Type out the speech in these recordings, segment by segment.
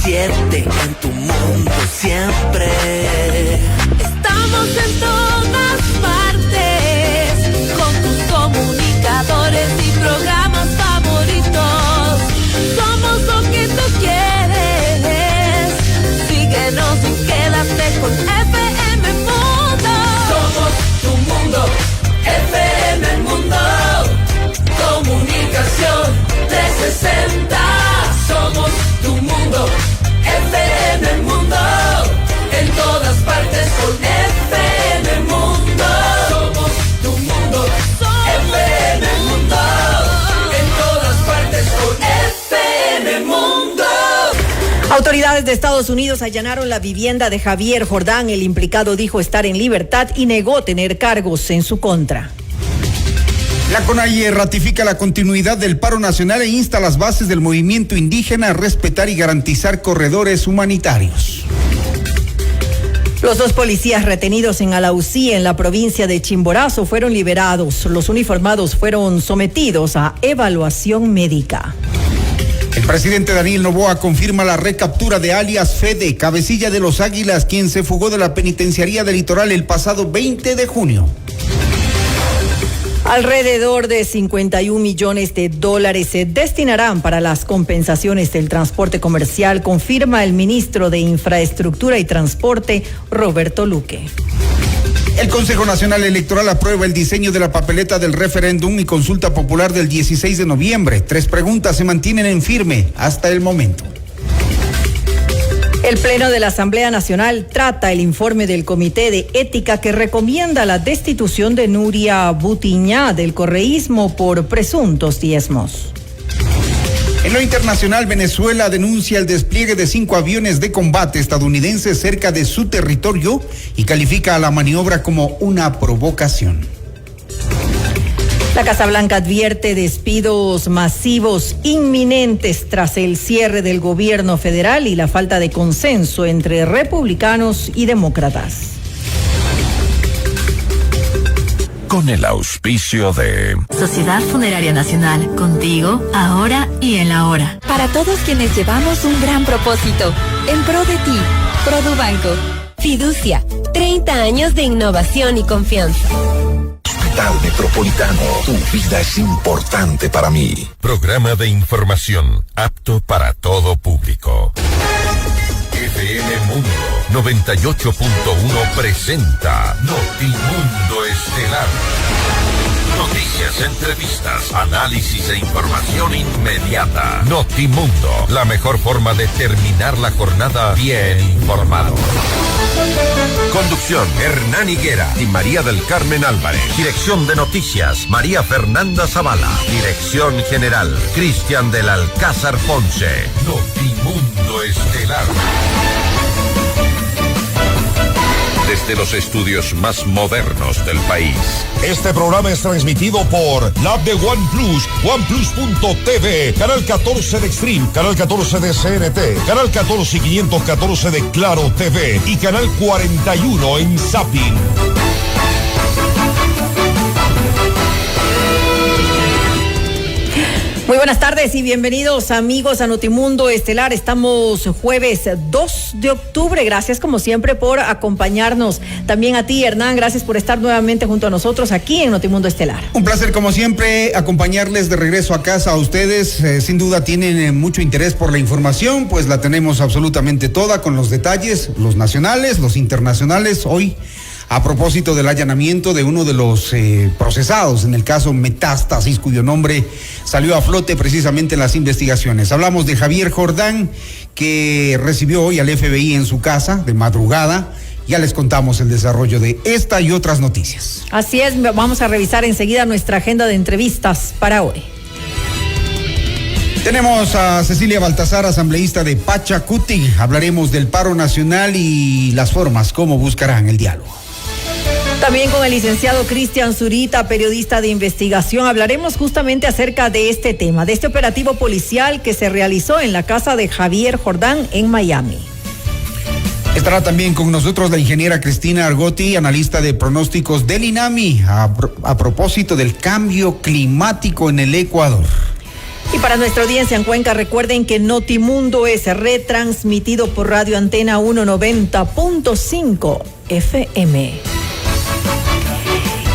97 en tu mundo siempre. Estamos en todas partes, con tus comunicadores y programas favoritos. Somos lo que tú quieres. Síguenos y quédate con FM Mundo. Somos tu mundo, FM Mundo. Comunicación 360. Somos tu mundo, FM Mundo. En todas partes con FM Mundo. Somos tu mundo, FM Mundo. En todas partes con FM Mundo. Autoridades de Estados Unidos allanaron la vivienda de Javier Jordán. El implicado dijo estar en libertad y negó tener cargos en su contra. La CONAIE ratifica la continuidad del paro nacional e insta a las bases del movimiento indígena a respetar y garantizar corredores humanitarios. Los 2 policías retenidos en Alausí, en la provincia de Chimborazo, fueron liberados. Los uniformados fueron sometidos a evaluación médica. El presidente Daniel Noboa confirma la recaptura de alias Fede, cabecilla de los Águilas, quien se fugó de la penitenciaría del Litoral el pasado 20 de junio. Alrededor de $51 millones se destinarán para las compensaciones del transporte comercial, confirma el ministro de Infraestructura y Transporte, Roberto Luque. El Consejo Nacional Electoral aprueba el diseño de la papeleta del referéndum y consulta popular del 16 de noviembre. 3 preguntas se mantienen en firme hasta el momento. El Pleno de la Asamblea Nacional trata el informe del Comité de Ética que recomienda la destitución de Nuria Butiñá del correísmo por presuntos diezmos. En lo internacional, Venezuela denuncia el despliegue de 5 aviones de combate estadounidenses cerca de su territorio y califica a la maniobra como una provocación. La Casa Blanca advierte despidos masivos inminentes tras el cierre del gobierno federal y la falta de consenso entre republicanos y demócratas. Con el auspicio de Sociedad Funeraria Nacional, contigo, ahora y en la hora. Para todos quienes llevamos un gran propósito, en pro de ti, Produbanco. Fiducia, 30 años de innovación y confianza. Hospital Metropolitano, tu vida es importante para mí. Programa de información apto para todo público. FM Mundo 98.1 presenta Notimundo Estelar. Noticias, entrevistas, análisis e información inmediata. Notimundo, la mejor forma de terminar la jornada bien informado. Conducción, Hernán Higuera y María del Carmen Álvarez. Dirección de noticias, María Fernanda Zavala. Dirección general, Cristian del Alcázar Ponce. Notimundo Estelar. Desde los estudios más modernos del país. Este programa es transmitido por la app de OnePlus, OnePlus.tv, Canal 14 de Extreme, Canal 14 de CNT, Canal 14 y 514 de Claro TV y Canal 41 en Zapping. Muy buenas tardes y bienvenidos amigos a Notimundo Estelar. Estamos jueves 2 de octubre. Gracias como siempre por acompañarnos. También a ti, Hernán, gracias por estar nuevamente junto a nosotros aquí en Notimundo Estelar. Un placer como siempre acompañarles de regreso a casa a ustedes. Sin duda tienen mucho interés por la información, pues la tenemos absolutamente toda con los detalles, los nacionales, los internacionales. Hoy, a propósito del allanamiento de uno de los procesados en el caso Metástasis, cuyo nombre salió a flote precisamente en las investigaciones. Hablamos de Javier Jordán, que recibió hoy al FBI en su casa de madrugada. Ya les contamos el desarrollo de esta y otras noticias. Así es, vamos a revisar enseguida nuestra agenda de entrevistas para hoy. Tenemos a Cecilia Baltasar, asambleísta de Pachacuti. Hablaremos del paro nacional y las formas como buscarán el diálogo. También con el licenciado Cristian Zurita, periodista de investigación, hablaremos justamente acerca de este tema, de este operativo policial que se realizó en la casa de Javier Jordán en Miami. Estará también con nosotros la ingeniera Cristina Argotti, analista de pronósticos del INAMI, a propósito del cambio climático en el Ecuador. Y para nuestra audiencia en Cuenca, recuerden que Notimundo es retransmitido por Radio Antena 190.5 FM.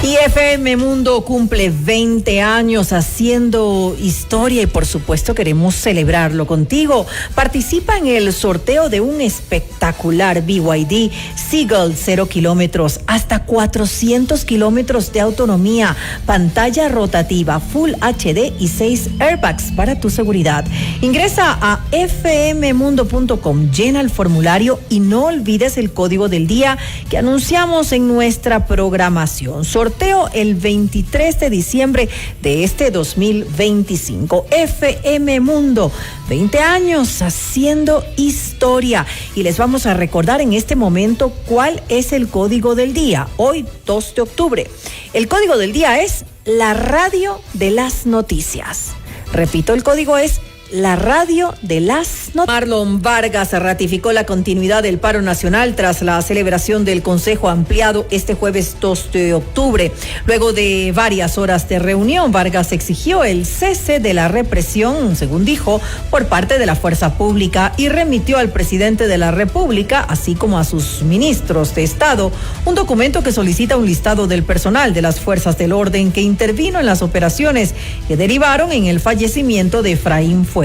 Y FM Mundo cumple 20 años haciendo historia y por supuesto queremos celebrarlo contigo. Participa en el sorteo de un espectacular BYD Seagull 0 kilómetros hasta 400 kilómetros de autonomía, pantalla rotativa, Full HD y 6 airbags para tu seguridad. Ingresa a fmmundo.com, llena el formulario y no olvides el código del día que anunciamos en nuestra programación. Sorteo el 23 de diciembre de este 2025. FM Mundo, 20 años haciendo historia. Y les vamos a recordar en este momento cuál es el código del día. Hoy, 2 de octubre. El código del día es la radio de las noticias. Repito, el código es la radio de las noticias. Marlon Vargas ratificó la continuidad del paro nacional tras la celebración del Consejo Ampliado este jueves 2 de octubre. Luego de varias horas de reunión, Vargas exigió el cese de la represión, según dijo, por parte de la fuerza pública y remitió al presidente de la República, así como a sus ministros de Estado, un documento que solicita un listado del personal de las fuerzas del orden que intervino en las operaciones que derivaron en el fallecimiento de Efraín Fuentes.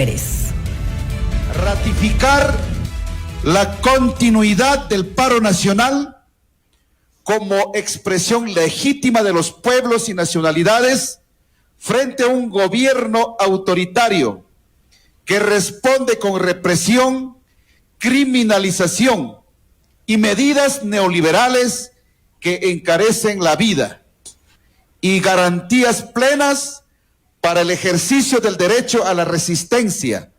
Ratificar la continuidad del paro nacional como expresión legítima de los pueblos y nacionalidades frente a un gobierno autoritario que responde con represión, criminalización y medidas neoliberales que encarecen la vida y garantías plenas para el ejercicio del derecho a la resistencia,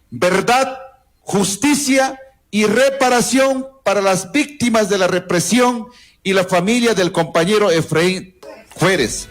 verdad, justicia y reparación para las víctimas de la represión y la familia del compañero Efraín Fuentes.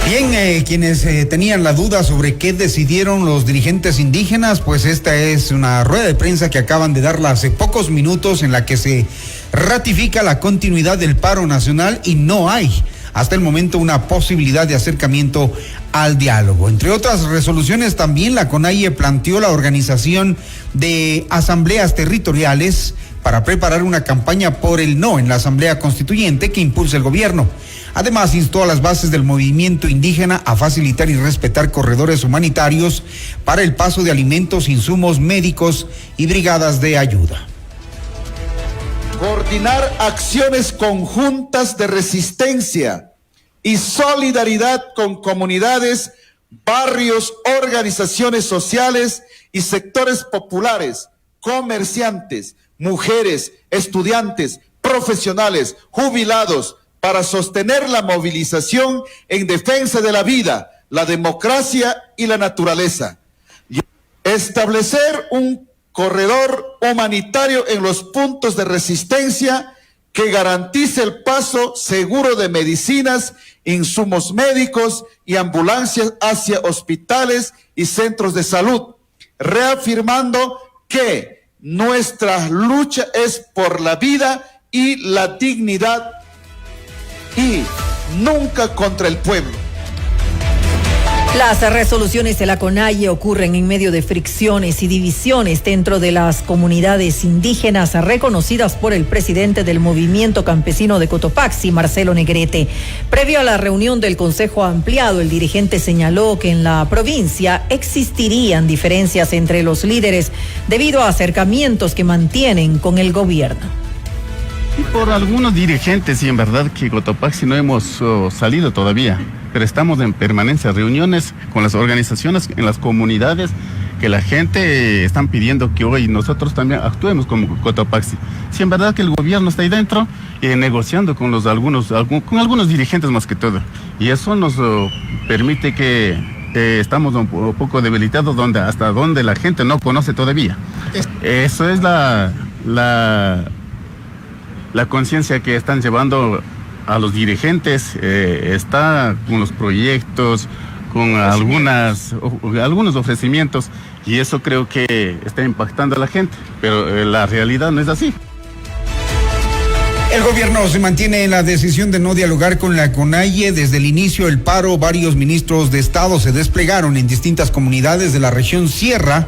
Bien, quienes tenían la duda sobre qué decidieron los dirigentes indígenas, pues esta es una rueda de prensa que acaban de darla hace pocos minutos en la que se ratifica la continuidad del paro nacional y no hay hasta el momento una posibilidad de acercamiento al diálogo. Entre otras resoluciones, también la CONAIE planteó la organización de asambleas territoriales para preparar una campaña por el no en la Asamblea Constituyente que impulsa el gobierno. Además, instó a las bases del movimiento indígena a facilitar y respetar corredores humanitarios para el paso de alimentos, insumos médicos y brigadas de ayuda. Coordinar acciones conjuntas de resistencia y solidaridad con comunidades, barrios, organizaciones sociales y sectores populares, comerciantes, mujeres, estudiantes, profesionales, jubilados, para sostener la movilización en defensa de la vida, la democracia y la naturaleza. Establecer un corredor humanitario en los puntos de resistencia que garantice el paso seguro de medicinas, insumos médicos y ambulancias hacia hospitales y centros de salud, reafirmando que nuestra lucha es por la vida y la dignidad y nunca contra el pueblo. Las resoluciones de la CONAIE ocurren en medio de fricciones y divisiones dentro de las comunidades indígenas reconocidas por el presidente del Movimiento Campesino de Cotopaxi, Marcelo Negrete. Previo a la reunión del Consejo Ampliado, el dirigente señaló que en la provincia existirían diferencias entre los líderes debido a acercamientos que mantienen con el gobierno. Y por algunos dirigentes, y en verdad que Cotopaxi no hemos salido todavía, pero estamos en permanencias, reuniones con las organizaciones en las comunidades, que la gente están pidiendo que hoy nosotros también actuemos como Cotopaxi. Si en verdad que el gobierno está ahí dentro, negociando con algunos dirigentes más que todo. Y eso nos permite que estamos un poco debilitados hasta donde la gente no conoce todavía. Eso es la conciencia que están llevando a los dirigentes, está con los proyectos, con algunos ofrecimientos, y eso creo que está impactando a la gente, pero la realidad no es así. El gobierno se mantiene en la decisión de no dialogar con la CONAIE. Desde el inicio del paro, varios ministros de Estado se desplegaron en distintas comunidades de la región Sierra,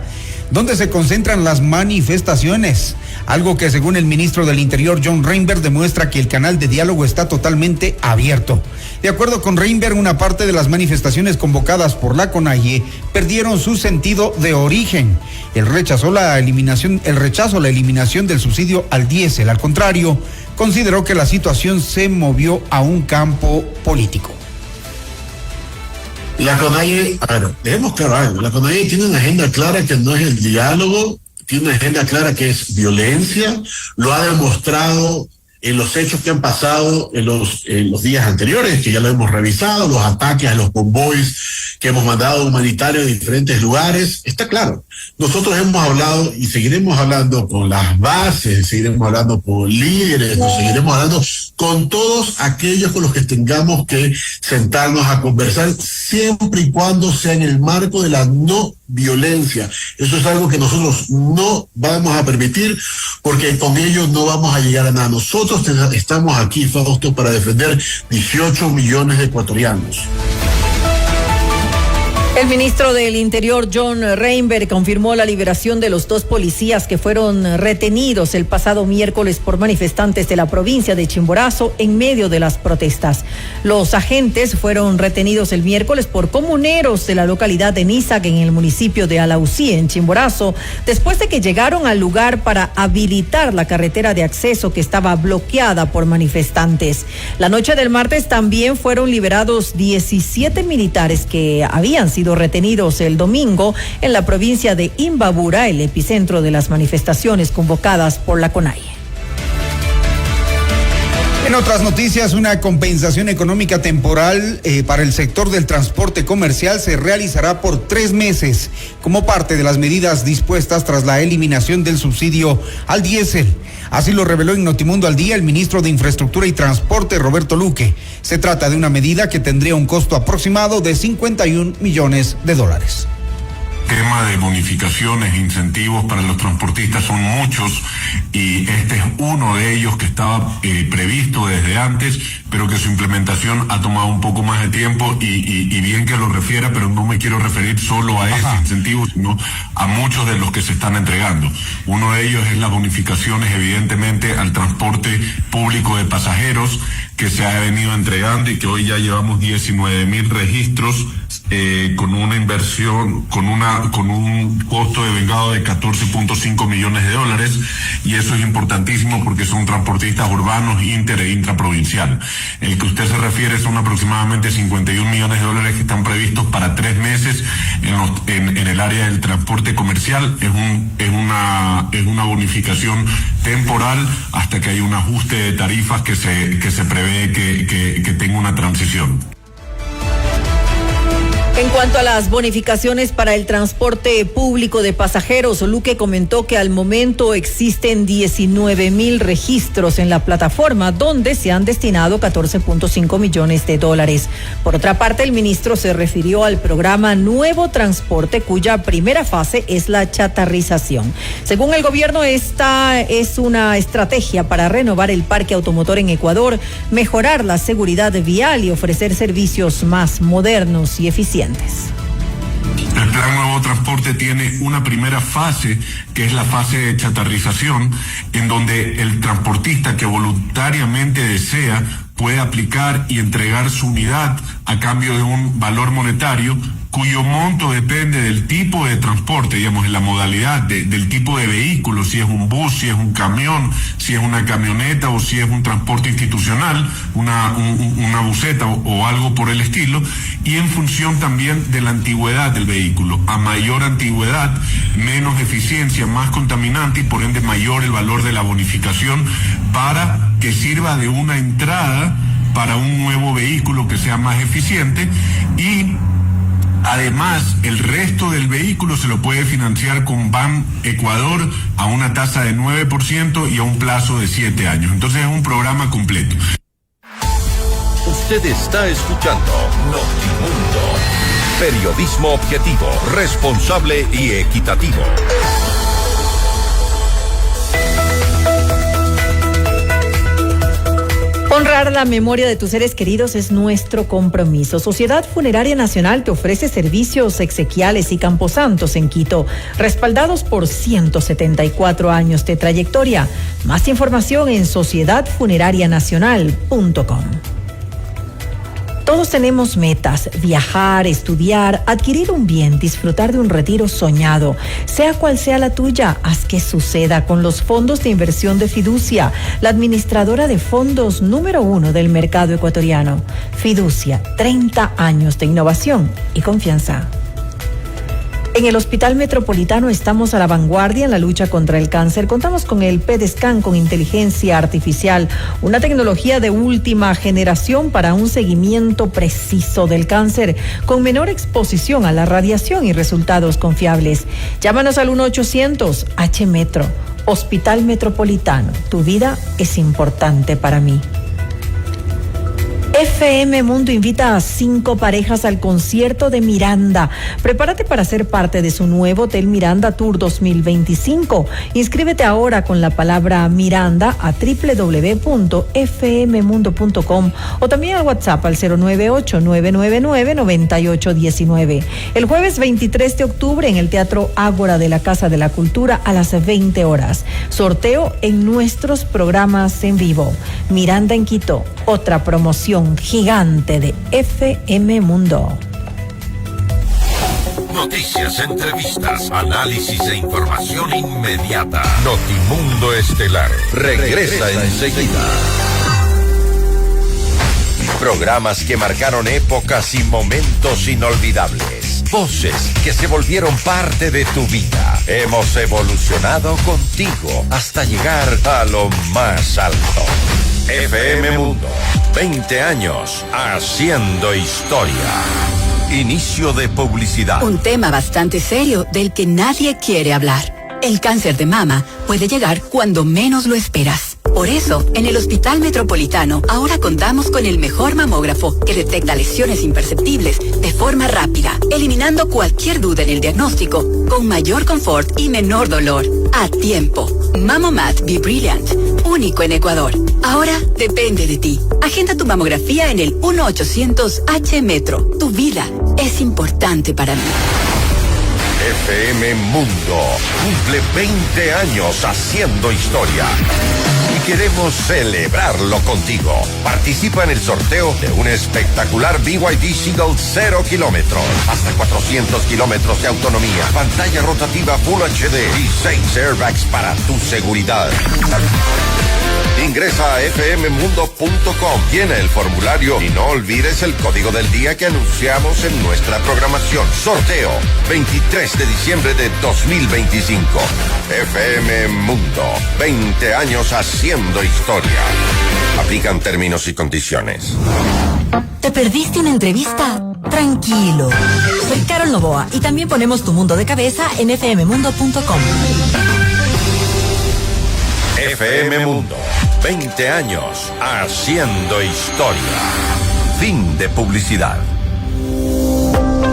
donde se concentran las manifestaciones. Algo que, según el ministro del Interior, John Reinberg, demuestra que el canal de diálogo está totalmente abierto. De acuerdo con Reinberg, una parte de las manifestaciones convocadas por la CONAIE perdieron su sentido de origen. El rechazo a la eliminación del subsidio al diésel. Al contrario, consideró que la situación se movió a un campo político. La CONAIE, dejemos claro algo, la CONAIE tiene una agenda clara que no es el diálogo, tiene una agenda clara que es violencia, lo ha demostrado en los hechos que han pasado en los días anteriores, que ya lo hemos revisado, los ataques a los convoys que hemos mandado humanitarios a diferentes lugares, está claro. Nosotros hemos hablado y seguiremos hablando con las bases, seguiremos hablando con líderes, nos seguiremos hablando con todos aquellos con los que tengamos que sentarnos a conversar, siempre y cuando sea en el marco de la no violencia. Eso es algo que nosotros no vamos a permitir, porque con ello no vamos a llegar a nada. Nosotros estamos aquí, Fausto, para defender 18 millones de ecuatorianos. El ministro del Interior, John Reinberg, confirmó la liberación de los 2 policías que fueron retenidos el pasado miércoles por manifestantes de la provincia de Chimborazo en medio de las protestas. Los agentes fueron retenidos el miércoles por comuneros de la localidad de Nizac, en el municipio de Alausí, en Chimborazo, después de que llegaron al lugar para habilitar la carretera de acceso que estaba bloqueada por manifestantes. La noche del martes también fueron liberados 17 militares que habían sido retenidos el domingo en la provincia de Imbabura, el epicentro de las manifestaciones convocadas por la CONAIE. En otras noticias, una compensación económica temporal para el sector del transporte comercial se realizará por 3 meses como parte de las medidas dispuestas tras la eliminación del subsidio al diésel. Así lo reveló en Notimundo al Día el ministro de Infraestructura y Transporte, Roberto Luque. Se trata de una medida que tendría un costo aproximado de $51 millones. Tema de bonificaciones e incentivos para los transportistas son muchos, y este es uno de ellos que estaba previsto desde antes, pero que su implementación ha tomado un poco más de tiempo, y bien que lo refiera, pero no me quiero referir solo a ese incentivo, sino a muchos de los que se están entregando. Uno de ellos es las bonificaciones, evidentemente, al transporte público de pasajeros, que se ha venido entregando y que hoy ya llevamos 19,000 registros, con una inversión, con un costo de vengado de $14.5 millones, y eso es importantísimo porque son transportistas urbanos, inter e intraprovincial. El que usted se refiere son aproximadamente $51 millones que están previstos para 3 meses en el área del transporte comercial. Es una bonificación temporal hasta que haya un ajuste de tarifas que se prevé que tenga una transición. En cuanto a las bonificaciones para el transporte público de pasajeros, Luque comentó que al momento existen 19,000 registros en la plataforma, donde se han destinado $14.5 millones. Por otra parte, el ministro se refirió al programa Nuevo Transporte, cuya primera fase es la chatarrización. Según el gobierno, esta es una estrategia para renovar el parque automotor en Ecuador, mejorar la seguridad vial y ofrecer servicios más modernos y eficientes. El Plan Nuevo Transporte tiene una primera fase, que es la fase de chatarrización, en donde el transportista que voluntariamente desea puede aplicar y entregar su unidad a cambio de un valor monetario, cuyo monto depende del tipo de transporte, digamos, en la modalidad del tipo de vehículo, si es un bus, si es un camión, si es una camioneta o si es un transporte institucional, una buseta o algo por el estilo, y en función también de la antigüedad del vehículo. A mayor antigüedad, menos eficiencia, más contaminante, y por ende mayor el valor de la bonificación, para que sirva de una entrada para un nuevo vehículo que sea más eficiente. Y además, el resto del vehículo se lo puede financiar con Ban Ecuador a una tasa de 9% y a un plazo de 7 años. Entonces es un programa completo. Usted está escuchando Notimundo. Periodismo objetivo, responsable y equitativo. Honrar la memoria de tus seres queridos es nuestro compromiso. Sociedad Funeraria Nacional te ofrece servicios exequiales y camposantos en Quito, respaldados por 174 años de trayectoria. Más información en sociedadfunerarianacional.com. Todos tenemos metas: viajar, estudiar, adquirir un bien, disfrutar de un retiro soñado. Sea cual sea la tuya, haz que suceda con los fondos de inversión de Fiducia, la administradora de fondos número 1 del mercado ecuatoriano. Fiducia, 30 años de innovación y confianza. En el Hospital Metropolitano estamos a la vanguardia en la lucha contra el cáncer. Contamos con el PET-Scan con inteligencia artificial, una tecnología de última generación para un seguimiento preciso del cáncer, con menor exposición a la radiación y resultados confiables. Llámanos al 1-800-H-Metro. Hospital Metropolitano, tu vida es importante para mí. FM Mundo invita a 5 parejas al concierto de Miranda. Prepárate para ser parte de su nuevo Hotel Miranda Tour 2025. Inscríbete ahora con la palabra Miranda a www.fmmundo.com o también al WhatsApp al 098-999-9819. El jueves 23 de octubre en el Teatro Ágora de la Casa de la Cultura a las 20 horas. Sorteo en nuestros programas en vivo. Miranda en Quito, otra promoción gigante de FM Mundo. Noticias, entrevistas, análisis e información inmediata. Notimundo Estelar regresa enseguida. Programas que marcaron épocas y momentos inolvidables. Voces que se volvieron parte de tu vida. Hemos evolucionado contigo hasta llegar a lo más alto. FM Mundo, 20 años haciendo historia. Inicio de publicidad. Un tema bastante serio del que nadie quiere hablar. El cáncer de mama puede llegar cuando menos lo esperas. Por eso, en el Hospital Metropolitano ahora contamos con el mejor mamógrafo que detecta lesiones imperceptibles de forma rápida, eliminando cualquier duda en el diagnóstico, con mayor confort y menor dolor. A tiempo. Mamomat Be Brilliant, único en Ecuador. Ahora depende de ti. Agenda tu mamografía en el 1-800-H-Metro. Tu vida es importante para mí. FM Mundo cumple 20 años haciendo historia. Y queremos celebrarlo contigo. Participa en el sorteo de un espectacular BYD Seagull 0 kilómetros. Hasta 400 kilómetros de autonomía. Pantalla rotativa Full HD y 6 airbags para tu seguridad. Ingresa a fmmundo.com, llena el formulario y no olvides el código del día que anunciamos en nuestra programación. Sorteo 23 de diciembre de 2025. FM Mundo, 20 años haciendo historia. Aplican términos y condiciones. ¿Te perdiste una entrevista? Tranquilo. Soy Carol Novoa y también ponemos tu mundo de cabeza en fmmundo.com. FM Mundo, 20 años haciendo historia. Fin de publicidad.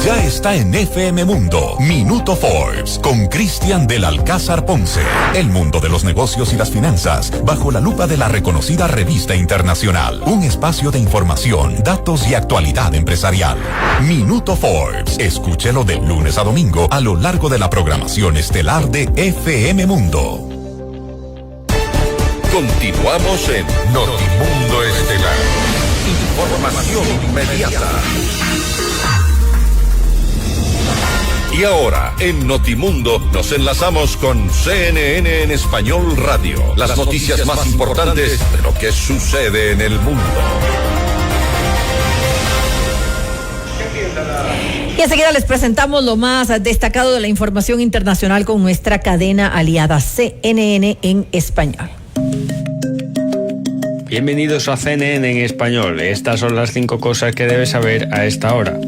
Ya está en FM Mundo, Minuto Forbes, con Cristian del Alcázar Ponce. El mundo de los negocios y las finanzas, bajo la lupa de la reconocida revista internacional. Un espacio de información, datos y actualidad empresarial. Minuto Forbes, escúchelo de lunes a domingo a lo largo de la programación estelar de FM Mundo. Continuamos en Notimundo Estelar. Información inmediata. Y ahora, en Notimundo, nos enlazamos con CNN en Español Radio. Las noticias más importantes de lo que sucede en el mundo. Y enseguida les presentamos lo más destacado de la información internacional con nuestra cadena aliada CNN en Español. Bienvenidos a CNN en Español. Estas son las 5 cosas que debes saber a esta hora.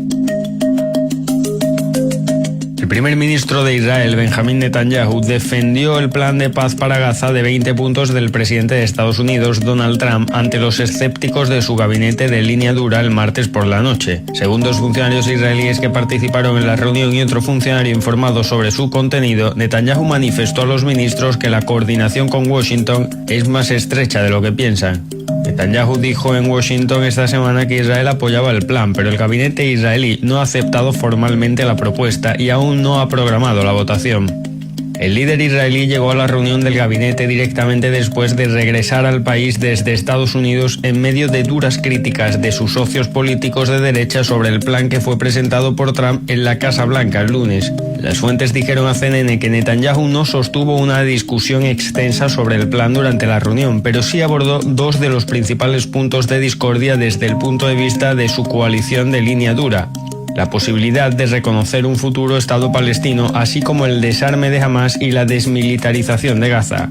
El primer ministro de Israel, Benjamín Netanyahu, defendió el plan de paz para Gaza de 20 puntos del presidente de Estados Unidos, Donald Trump, ante los escépticos de su gabinete de línea dura el martes por la noche. Según 2 funcionarios israelíes que participaron en la reunión y otro funcionario informado sobre su contenido, Netanyahu manifestó a los ministros que la coordinación con Washington es más estrecha de lo que piensan. Netanyahu dijo en Washington esta semana que Israel apoyaba el plan, pero el gabinete israelí no ha aceptado formalmente la propuesta y aún no ha programado la votación. El líder israelí llegó a la reunión del gabinete directamente después de regresar al país desde Estados Unidos en medio de duras críticas de sus socios políticos de derecha sobre el plan que fue presentado por Trump en la Casa Blanca el lunes. Las fuentes dijeron a CNN que Netanyahu no sostuvo una discusión extensa sobre el plan durante la reunión, pero sí abordó dos de los principales puntos de discordia desde el punto de vista de su coalición de línea dura: la posibilidad de reconocer un futuro Estado palestino, así como el desarme de Hamás y la desmilitarización de Gaza.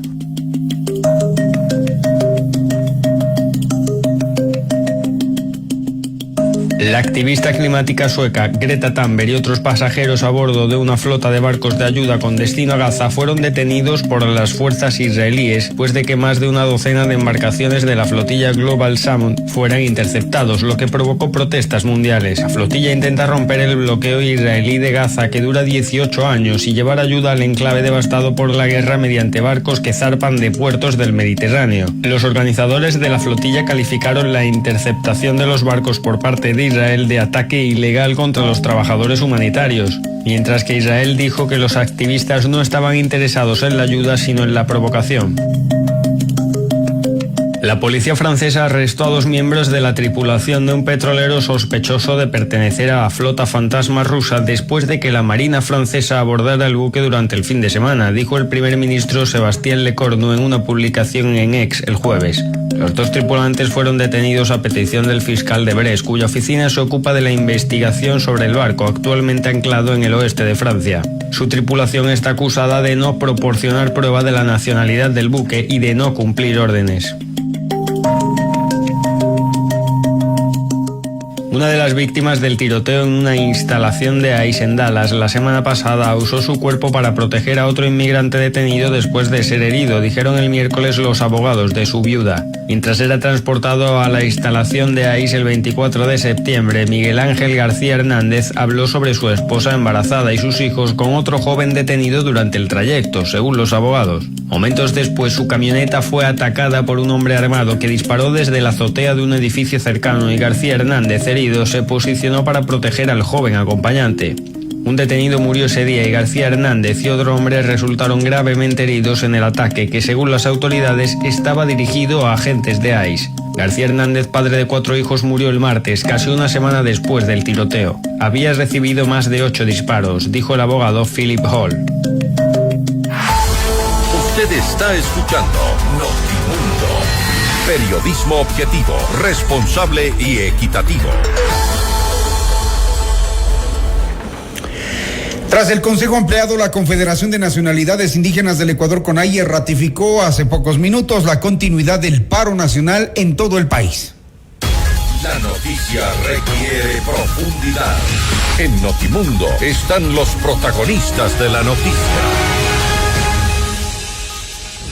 La activista climática sueca Greta Thunberg y otros pasajeros a bordo de una flota de barcos de ayuda con destino a Gaza fueron detenidos por las fuerzas israelíes después de que más de una docena de embarcaciones de la flotilla Global Salmon fueran interceptados, lo que provocó protestas mundiales. La flotilla intenta romper el bloqueo israelí de Gaza, que dura 18 años, y llevar ayuda al enclave devastado por la guerra mediante barcos que zarpan de puertos del Mediterráneo. Los organizadores de la flotilla calificaron la interceptación de los barcos por parte de Israel de ataque ilegal contra los trabajadores humanitarios, mientras que Israel dijo que los activistas no estaban interesados en la ayuda sino en la provocación. La policía francesa arrestó a 2 miembros de la tripulación de un petrolero sospechoso de pertenecer a la flota fantasma rusa después de que la Marina francesa abordara el buque durante el fin de semana, dijo el primer ministro Sébastien Lecornu en una publicación en X el jueves. Los 2 tripulantes fueron detenidos a petición del fiscal de Brest, cuya oficina se ocupa de la investigación sobre el barco, actualmente anclado en el oeste de Francia. Su tripulación está acusada de no proporcionar prueba de la nacionalidad del buque y de no cumplir órdenes. Una de las víctimas del tiroteo en una instalación de ICE en Dallas la semana pasada usó su cuerpo para proteger a otro inmigrante detenido después de ser herido, dijeron el miércoles los abogados de su viuda. Mientras era transportado a la instalación de ICE el 24 de septiembre, Miguel Ángel García Hernández habló sobre su esposa embarazada y sus hijos con otro joven detenido durante el trayecto, según los abogados. Momentos después, su camioneta fue atacada por un hombre armado que disparó desde la azotea de un edificio cercano y García Hernández, herido, se posicionó para proteger al joven acompañante. Un detenido murió ese día y García Hernández y otro hombre resultaron gravemente heridos en el ataque que, según las autoridades, estaba dirigido a agentes de ICE. García Hernández, padre de 4 hijos, murió el martes, casi una semana después del tiroteo. Había recibido más de 8 disparos, dijo el abogado Philip Hall. Usted está escuchando Notimundo. Periodismo objetivo, responsable y equitativo. Tras el Consejo Ampliado, la Confederación de Nacionalidades Indígenas del Ecuador, CONAIE, ratificó hace pocos minutos la continuidad del paro nacional en todo el país. La noticia requiere profundidad. En Notimundo están los protagonistas de la noticia.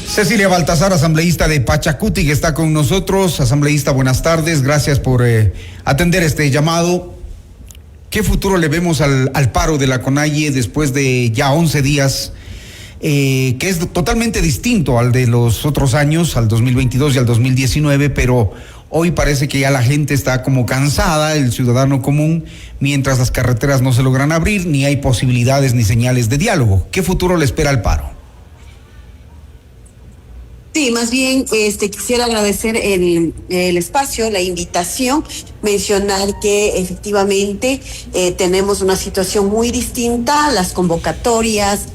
Cecilia Baltasar, asambleísta de Pachacuti, que está con nosotros. Asambleísta, buenas tardes, gracias por atender este llamado. ¿Qué futuro le vemos al paro de la CONAIE después de ya 11 días, que es totalmente distinto al de los otros años, al 2022 y al 2019, pero hoy parece que ya la gente está como cansada, el ciudadano común, mientras las carreteras no se logran abrir, ni hay posibilidades ni señales de diálogo? ¿Qué futuro le espera al paro? Sí, más bien quisiera agradecer el espacio, la invitación, mencionar que efectivamente tenemos una situación muy distinta, las convocatorias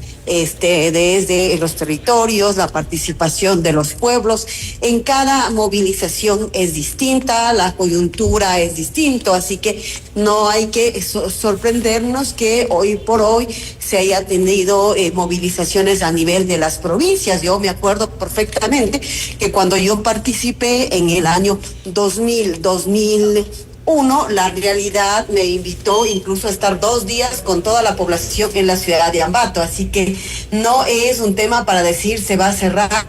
desde los territorios, la participación de los pueblos, en cada movilización es distinta, la coyuntura es distinto, así que no hay que sorprendernos que hoy por hoy se haya tenido movilizaciones a nivel de las provincias. Yo me acuerdo perfectamente que cuando yo participé en el año 2001, la realidad me invitó incluso a estar 2 días con toda la población en la ciudad de Ambato, así que no es un tema para decir se va a cerrar.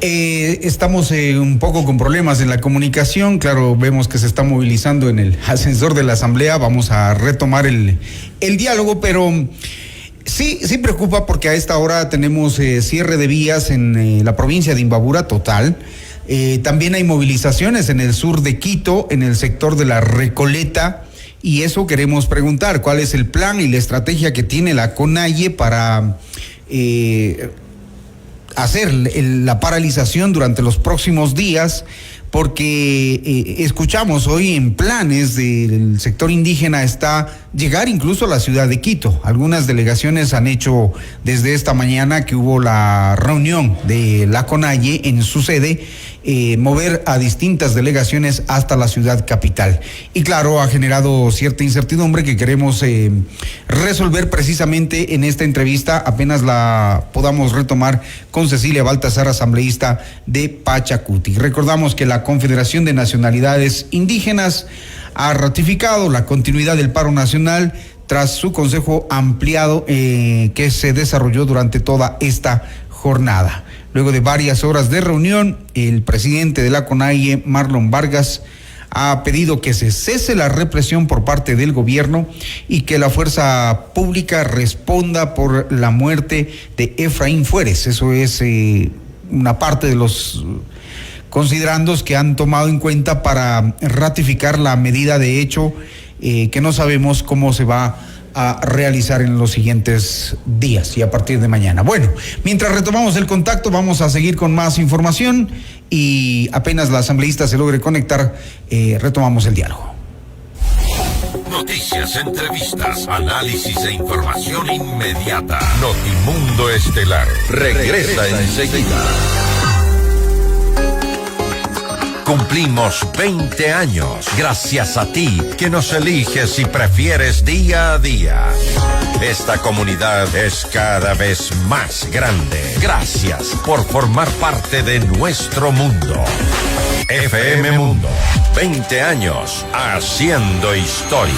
Estamos un poco con problemas en la comunicación. Claro, vemos que se está movilizando en el ascensor de la asamblea. Vamos a retomar el diálogo, pero Sí preocupa porque a esta hora tenemos cierre de vías en la provincia de Imbabura total. También hay movilizaciones en el sur de Quito, en el sector de la Recoleta, y eso queremos preguntar, ¿cuál es el plan y la estrategia que tiene la CONAIE para hacer la paralización durante los próximos días? Porque escuchamos hoy en planes del sector indígena está llegar incluso a la ciudad de Quito. Algunas delegaciones han hecho desde esta mañana que hubo la reunión de la CONAIE en su sede, mover a distintas delegaciones hasta la ciudad capital. Y claro, ha generado cierta incertidumbre que queremos resolver precisamente en esta entrevista, apenas la podamos retomar con Cecilia Baltasar, asambleísta de Pachacuti. Recordamos que la Confederación de Nacionalidades Indígenas ha ratificado la continuidad del paro nacional tras su consejo ampliado que se desarrolló durante toda esta jornada. Luego de varias horas de reunión, el presidente de la CONAIE, Marlon Vargas, ha pedido que se cese la represión por parte del gobierno y que la fuerza pública responda por la muerte de Efraín Fuérez. Eso es una parte de los considerandos que han tomado en cuenta para ratificar la medida de hecho que no sabemos cómo se va a realizar en los siguientes días y a partir de mañana. Bueno, mientras retomamos el contacto, vamos a seguir con más información y apenas la asambleísta se logre conectar, retomamos el diálogo. Noticias, entrevistas, análisis e información inmediata. Notimundo Estelar regresa enseguida. Cumplimos 20 años gracias a ti que nos eliges y prefieres día a día. Esta comunidad es cada vez más grande. Gracias por formar parte de nuestro mundo. FM Mundo, 20 años haciendo historia.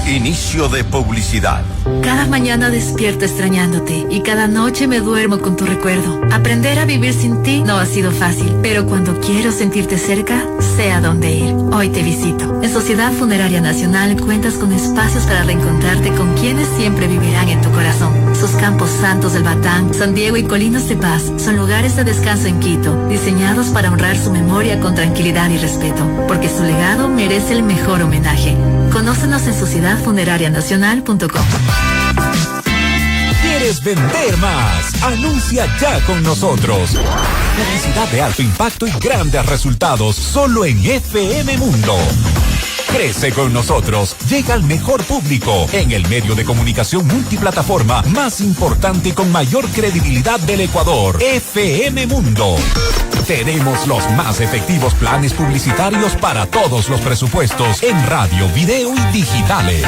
Inicio de publicidad. Cada mañana despierto extrañándote y cada noche me duermo con tu recuerdo. Aprender a vivir sin ti no ha sido fácil, pero cuando quiero sentirte cerca, sé a dónde ir. Hoy te visito. En Sociedad Funeraria Nacional cuentas con espacios para reencontrarte con quienes siempre vivirán en tu corazón. Sus campos santos del Batán, San Diego y Colinas de Paz son lugares de descanso en Quito, diseñados para honrar su memoria con tranquilidad y respeto, porque su legado merece el mejor homenaje. Conócenos en sociedadfunerarianacional.com. ¿Quieres vender más? Anuncia ya con nosotros. Publicidad de alto impacto y grandes resultados solo en FM Mundo. Crece con nosotros, llega al mejor público en el medio de comunicación multiplataforma más importante y con mayor credibilidad del Ecuador, FM Mundo. Tenemos los más efectivos planes publicitarios para todos los presupuestos en radio, video y digitales.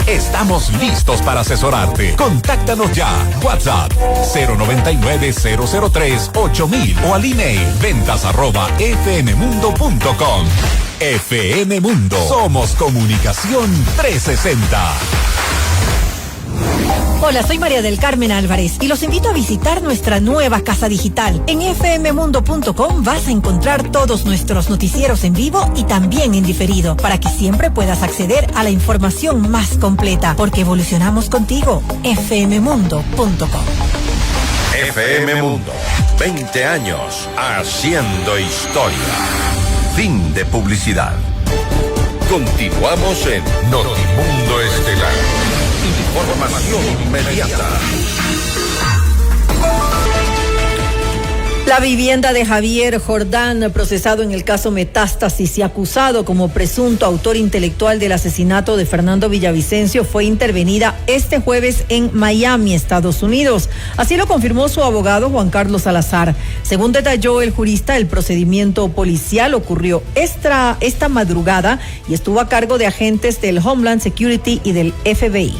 Estamos listos para asesorarte. Contáctanos ya. WhatsApp 099-003-8000 o al email ventas@fmmundo.com. FM Mundo. Somos Comunicación 360. Hola, soy María del Carmen Álvarez y los invito a visitar nuestra nueva casa digital. En fmmundo.com vas a encontrar todos nuestros noticieros en vivo y también en diferido, para que siempre puedas acceder a la información más completa, porque evolucionamos contigo. fmmundo.com. FM Mundo, 20 años haciendo historia. Fin de publicidad. Continuamos en Notimundo Estelar. Información inmediata. La vivienda de Javier Jordán, procesado en el caso Metástasis y acusado como presunto autor intelectual del asesinato de Fernando Villavicencio, fue intervenida este jueves en Miami, Estados Unidos. Así lo confirmó su abogado Juan Carlos Salazar. Según detalló el jurista, el procedimiento policial ocurrió esta madrugada y estuvo a cargo de agentes del Homeland Security y del FBI.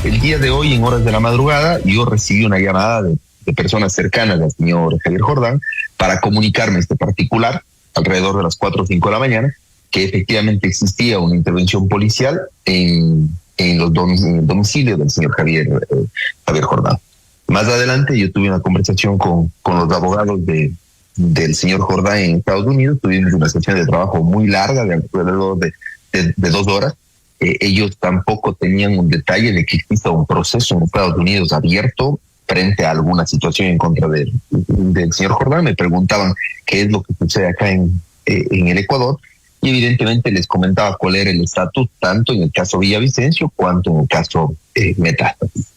El día de hoy, en horas de la madrugada, yo recibí una llamada de personas cercanas al señor Javier Jordán para comunicarme este particular alrededor de las 4 o 5 de la mañana, que efectivamente existía una intervención policial en el domicilio del señor Javier Jordán. Más adelante yo tuve una conversación con los abogados del señor Jordán en Estados Unidos. Tuvimos una sesión de trabajo muy larga, de alrededor de 2 horas, ellos tampoco tenían un detalle de que exista un proceso en Estados Unidos abierto frente a alguna situación en contra del señor Jordán. Me preguntaban qué es lo que sucede acá en el Ecuador, y evidentemente les comentaba cuál era el estatus tanto en el caso Villavicencio cuanto en el caso Metástasis.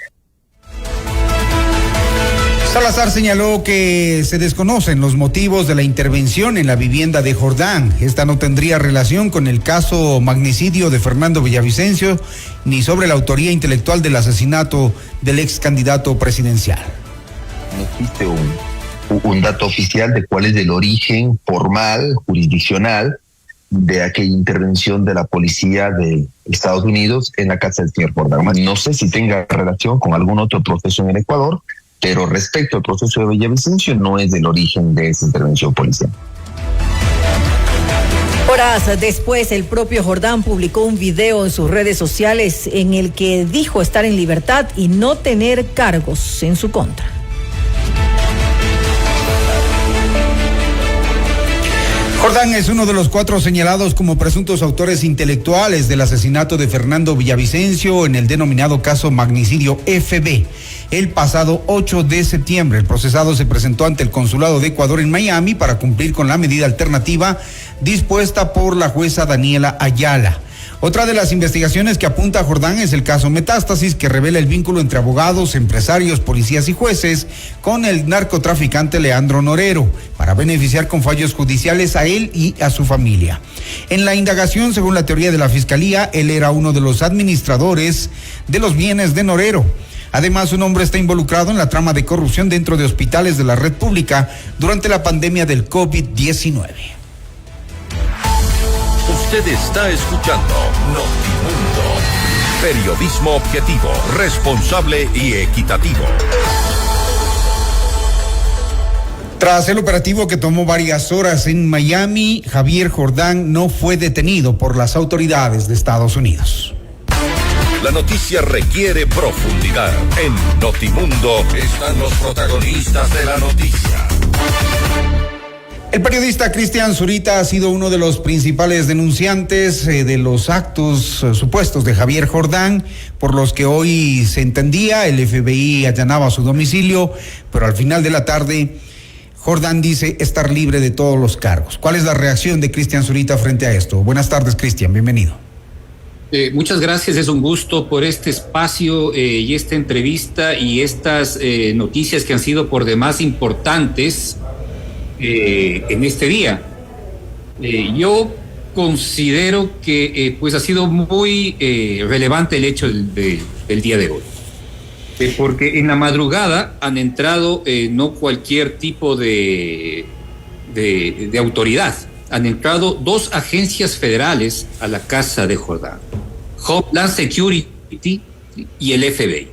Salazar señaló que se desconocen los motivos de la intervención en la vivienda de Jordán. Esta no tendría relación con el caso magnicidio de Fernando Villavicencio ni sobre la autoría intelectual del asesinato del ex candidato presidencial. No existe un dato oficial de cuál es el origen formal, jurisdiccional, de aquella intervención de la policía de Estados Unidos en la casa del señor Jordán. No sé si tenga relación con algún otro proceso en el Ecuador, pero respecto al proceso de Villavicencio no es del origen de esa intervención policial. Horas después, el propio Jordán publicó un video en sus redes sociales en el que dijo estar en libertad y no tener cargos en su contra. Jordán es uno de los 4 señalados como presuntos autores intelectuales del asesinato de Fernando Villavicencio en el denominado caso magnicidio FB. El pasado 8 de septiembre, el procesado se presentó ante el Consulado de Ecuador en Miami para cumplir con la medida alternativa dispuesta por la jueza Daniela Ayala. Otra de las investigaciones que apunta a Jordán es el caso Metástasis, que revela el vínculo entre abogados, empresarios, policías y jueces con el narcotraficante Leandro Norero, para beneficiar con fallos judiciales a él y a su familia. En la indagación, según la teoría de la Fiscalía, él era uno de los administradores de los bienes de Norero. Además, su nombre está involucrado en la trama de corrupción dentro de hospitales de la red pública durante la pandemia del COVID-19. Usted está escuchando Notimundo. Periodismo objetivo, responsable y equitativo. Tras el operativo que tomó varias horas en Miami, Javier Jordán no fue detenido por las autoridades de Estados Unidos. La noticia requiere profundidad. En Notimundo están los protagonistas de la noticia. El periodista Cristian Zurita ha sido uno de los principales denunciantes de los actos supuestos de Javier Jordán, por los que hoy se entendía, el FBI allanaba su domicilio, pero al final de la tarde Jordán dice estar libre de todos los cargos. ¿Cuál es la reacción de Cristian Zurita frente a esto? Buenas tardes, Cristian, bienvenido. Muchas gracias, es un gusto por este espacio y esta entrevista y estas noticias que han sido por demás importantes en este día. Yo considero que pues ha sido muy relevante el hecho del día de hoy, porque en la madrugada han entrado no cualquier tipo de autoridad, han entrado 2 agencias federales a la casa de Jordán, Homeland Security y el FBI.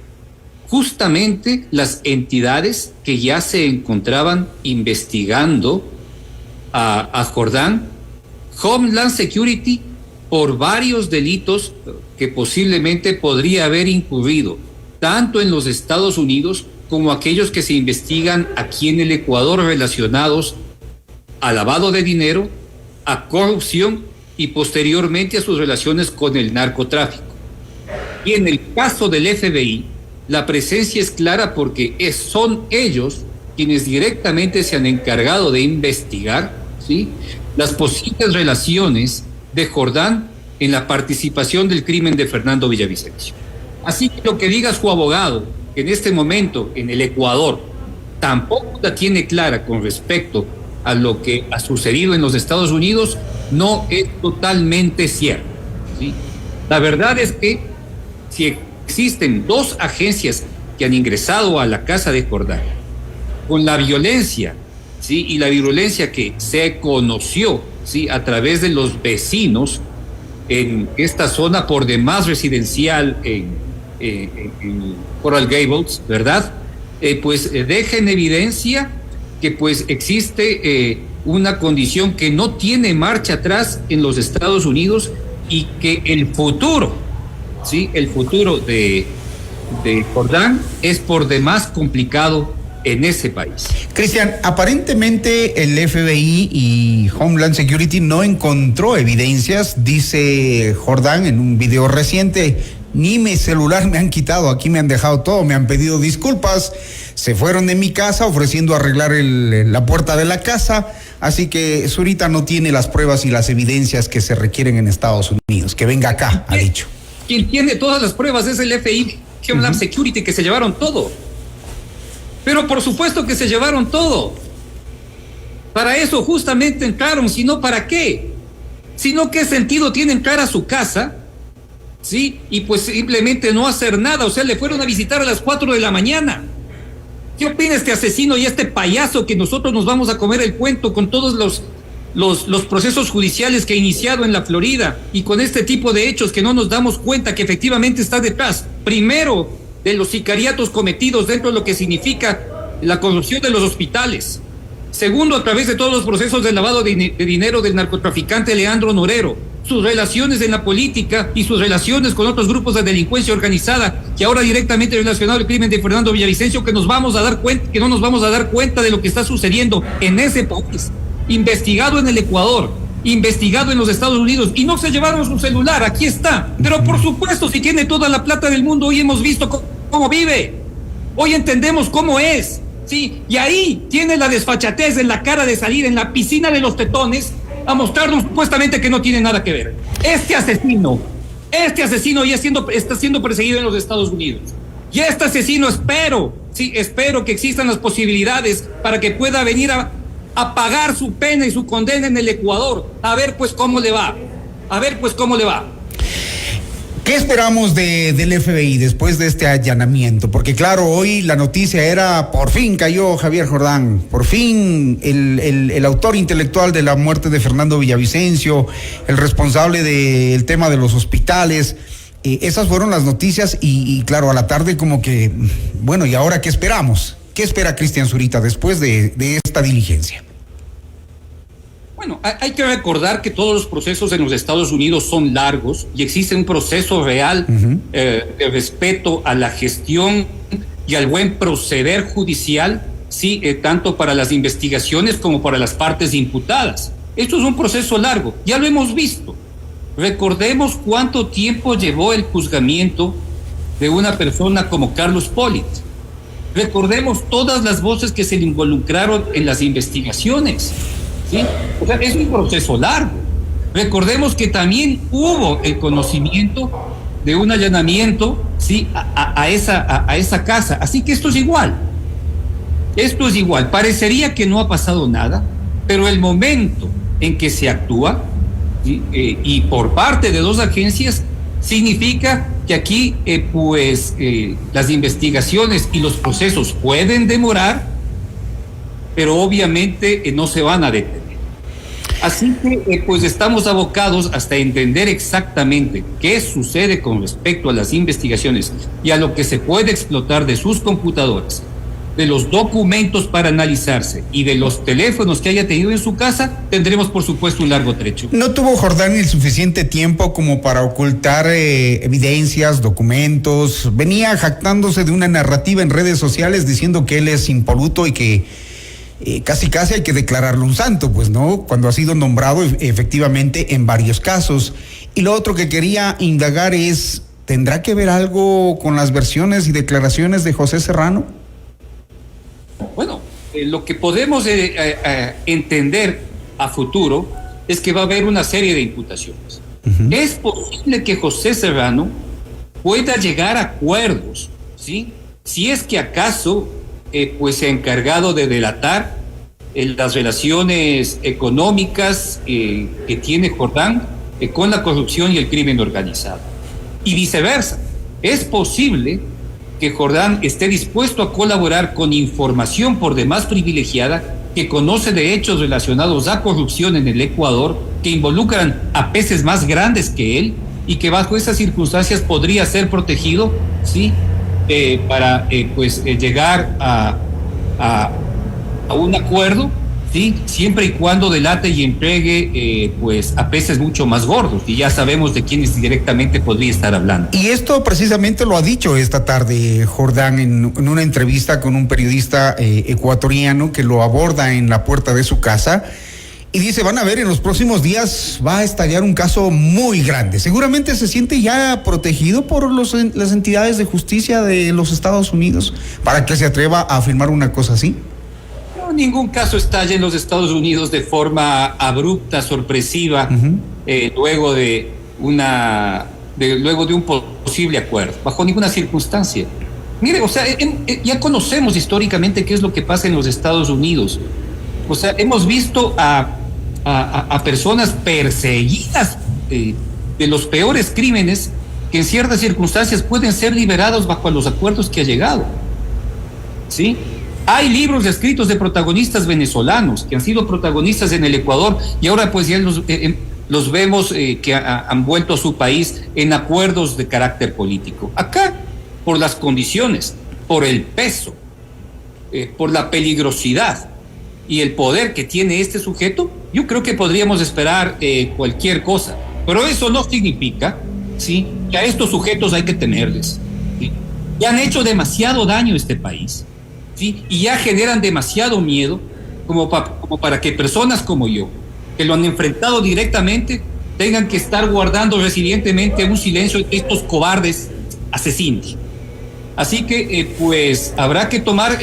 Justamente las entidades que ya se encontraban investigando a Jordán, Homeland Security, por varios delitos que posiblemente podría haber incurrido, tanto en los Estados Unidos como aquellos que se investigan aquí en el Ecuador relacionados a lavado de dinero, a corrupción y posteriormente a sus relaciones con el narcotráfico. Y en el caso del FBI, la presencia es clara porque son ellos quienes directamente se han encargado de investigar, ¿sí?, las posibles relaciones de Jordán en la participación del crimen de Fernando Villavicencio. Así que lo que diga su abogado, que en este momento en el Ecuador tampoco la tiene clara con respecto a lo que ha sucedido en los Estados Unidos, no es totalmente cierto, ¿sí? La verdad es que si existen 2 agencias que han ingresado a la casa de Jordán con la violencia, ¿sí?, y la virulencia que se conoció, ¿sí?, a través de los vecinos en esta zona por demás residencial en Coral Gables, ¿verdad? Pues deja en evidencia que pues existe una condición que no tiene marcha atrás en los Estados Unidos y que el futuro, ¿sí?, el futuro de Jordán es por demás complicado en ese país. Cristian, aparentemente el FBI y Homeland Security no encontró evidencias, dice Jordán en un video reciente. Ni mi celular me han quitado, aquí me han dejado todo, me han pedido disculpas, se fueron de mi casa ofreciendo arreglar la puerta de la casa, así que Zurita no tiene las pruebas y las evidencias que se requieren en Estados Unidos, que venga acá, ha dicho. Quien tiene todas las pruebas es el FBI, Homeland Security, que se llevaron todo. Pero por supuesto que se llevaron todo. Para eso justamente entraron, si no, ¿para qué? Si no, ¿qué sentido tiene entrar a su casa? ¿Sí? Y pues simplemente no hacer nada. O sea, le fueron a visitar a las 4 de la mañana. ¿Qué opina este asesino y este payaso que nosotros nos vamos a comer el cuento con todos los procesos judiciales que ha iniciado en la Florida y con este tipo de hechos que no nos damos cuenta que efectivamente está detrás? Primero, de los sicariatos cometidos dentro de lo que significa la corrupción de los hospitales. Segundo, a través de todos los procesos de lavado de dinero del narcotraficante Leandro Norero, sus relaciones en la política y sus relaciones con otros grupos de delincuencia organizada, que ahora directamente relacionado al crimen de Fernando Villavicencio, que no nos vamos a dar cuenta de lo que está sucediendo en ese país, investigado en el Ecuador, investigado en los Estados Unidos, y no se llevaron su celular, aquí está. Pero por supuesto, si tiene toda la plata del mundo, hoy hemos visto cómo vive, hoy entendemos cómo es, ¿sí? Y ahí tiene la desfachatez en la cara de salir en la piscina de los tetones a mostrarnos supuestamente que no tiene nada que ver. Este asesino ya está siendo perseguido en los Estados Unidos. Y este asesino espero que existan las posibilidades para que pueda venir a pagar su pena y su condena en el Ecuador. A ver pues cómo le va. ¿Qué esperamos del FBI después de este allanamiento? Porque claro, hoy la noticia era, por fin cayó Javier Jordán, por fin el autor intelectual de la muerte de Fernando Villavicencio, el responsable del tema de los hospitales. Esas fueron las noticias y claro, a la tarde como que, bueno, ¿y ahora qué esperamos? ¿Qué espera Cristian Zurita después de esta diligencia? Bueno, hay que recordar que todos los procesos en los Estados Unidos son largos y existe un proceso real de respeto a la gestión y al buen proceder judicial, sí, tanto para las investigaciones como para las partes imputadas. Esto es un proceso largo, ya lo hemos visto. Recordemos cuánto tiempo llevó el juzgamiento de una persona como Carlos Pollitt. Recordemos todas las voces que se le involucraron en las investigaciones. ¿Sí? O sea, es un proceso largo. Recordemos que también hubo el conocimiento de un allanamiento, ¿sí? a esa casa. Así que esto es igual. Parecería que no ha pasado nada, pero el momento en que se actúa, ¿sí? Y por parte de dos agencias, significa que aquí las investigaciones y los procesos pueden demorar, pero obviamente no se van a detener. Así que pues estamos abocados hasta entender exactamente qué sucede con respecto a las investigaciones y a lo que se puede explotar de sus computadoras, de los documentos para analizarse y de los teléfonos que haya tenido en su casa. Tendremos por supuesto un largo trecho. ¿No tuvo Jordán el suficiente tiempo como para ocultar evidencias, documentos? Venía jactándose de una narrativa en redes sociales diciendo que él es impoluto y que casi hay que declararlo un santo, pues, ¿no? Cuando ha sido nombrado efectivamente en varios casos. Y lo otro que quería indagar es, ¿tendrá que ver algo con las versiones y declaraciones de José Serrano? Bueno, lo que podemos entender a futuro es que va a haber una serie de imputaciones. Es posible que José Serrano pueda llegar a acuerdos, ¿sí? Si es que acaso pues se ha encargado de delatar las relaciones económicas que tiene Jordán con la corrupción y el crimen organizado. Y viceversa, es posible que Jordán esté dispuesto a colaborar con información por demás privilegiada que conoce de hechos relacionados a corrupción en el Ecuador que involucran a peces más grandes que él y que bajo esas circunstancias podría ser protegido, ¿sí? Para llegar a un acuerdo ¿sí? Siempre y cuando delate y entregue pues a peces mucho más gordos, y ya sabemos de quiénes directamente podría estar hablando. Y esto precisamente lo ha dicho esta tarde Jordán en una entrevista con un periodista ecuatoriano que lo aborda en la puerta de su casa y dice, van a ver, en los próximos días va a estallar un caso muy grande. Seguramente se siente ya protegido por las entidades de justicia de los Estados Unidos para que se atreva a afirmar una cosa así. No, ningún caso estalla en los Estados Unidos de forma abrupta, sorpresiva, luego de un posible acuerdo, bajo ninguna circunstancia. Mire, o sea, ya conocemos históricamente qué es lo que pasa en los Estados Unidos. O sea, hemos visto a personas perseguidas de los peores crímenes que en ciertas circunstancias pueden ser liberados bajo los acuerdos que ha llegado. ¿Sí? Hay libros escritos de protagonistas venezolanos que han sido protagonistas en el Ecuador y ahora pues ya los vemos que han vuelto a su país en acuerdos de carácter político. Acá, por las condiciones, por el peso, por la peligrosidad y el poder que tiene este sujeto, yo creo que podríamos esperar cualquier cosa. Pero eso no significa, ¿sí?, que a estos sujetos hay que temerles, ¿sí? Ya han hecho demasiado daño a este país, ¿sí? Y ya generan demasiado miedo como para que personas como yo, que lo han enfrentado directamente, tengan que estar guardando resilientemente un silencio de estos cobardes asesinos. Así que, pues, habrá que tomar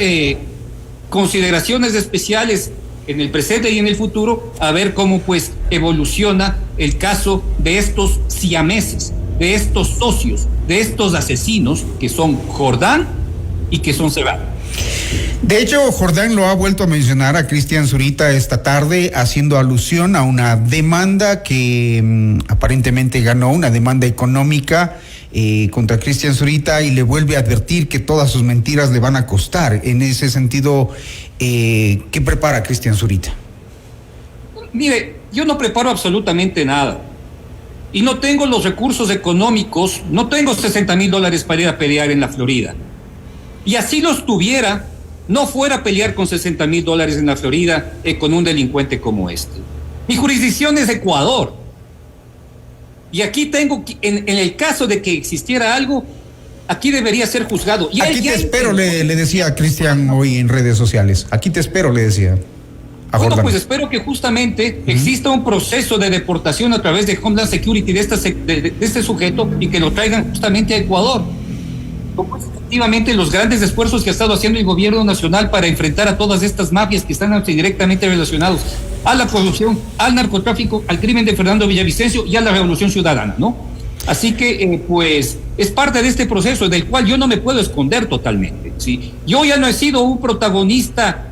consideraciones especiales en el presente y en el futuro, a ver cómo pues evoluciona el caso de estos siameses, de estos socios, de estos asesinos que son Jordán y que son Serrano. De hecho, Jordán lo ha vuelto a mencionar a Cristian Zurita esta tarde, haciendo alusión a una demanda que aparentemente ganó, una demanda económica contra Cristian Zurita, y le vuelve a advertir que todas sus mentiras le van a costar. En ese sentido, ¿qué prepara Cristian Zurita? Mire, yo no preparo absolutamente nada y no tengo los recursos económicos, no tengo $60,000 para ir a pelear en la Florida, y así los tuviera, no fuera a pelear con $60,000 en la Florida con un delincuente como este. Mi jurisdicción es Ecuador. Y aquí tengo, en el caso de que existiera algo, aquí debería ser juzgado. Y aquí te espero, le decía a Cristian hoy en redes sociales. Aquí te espero, le decía a Jordán. Bueno, pues espero que justamente exista un proceso de deportación a través de Homeland Security de este sujeto y que lo traigan justamente a Ecuador. Como efectivamente los grandes esfuerzos que ha estado haciendo el gobierno nacional para enfrentar a todas estas mafias que están directamente relacionados a la corrupción, al narcotráfico, al crimen de Fernando Villavicencio y a la Revolución Ciudadana, ¿no? Así que, pues, es parte de este proceso del cual yo no me puedo esconder totalmente, ¿sí? Yo ya no he sido un protagonista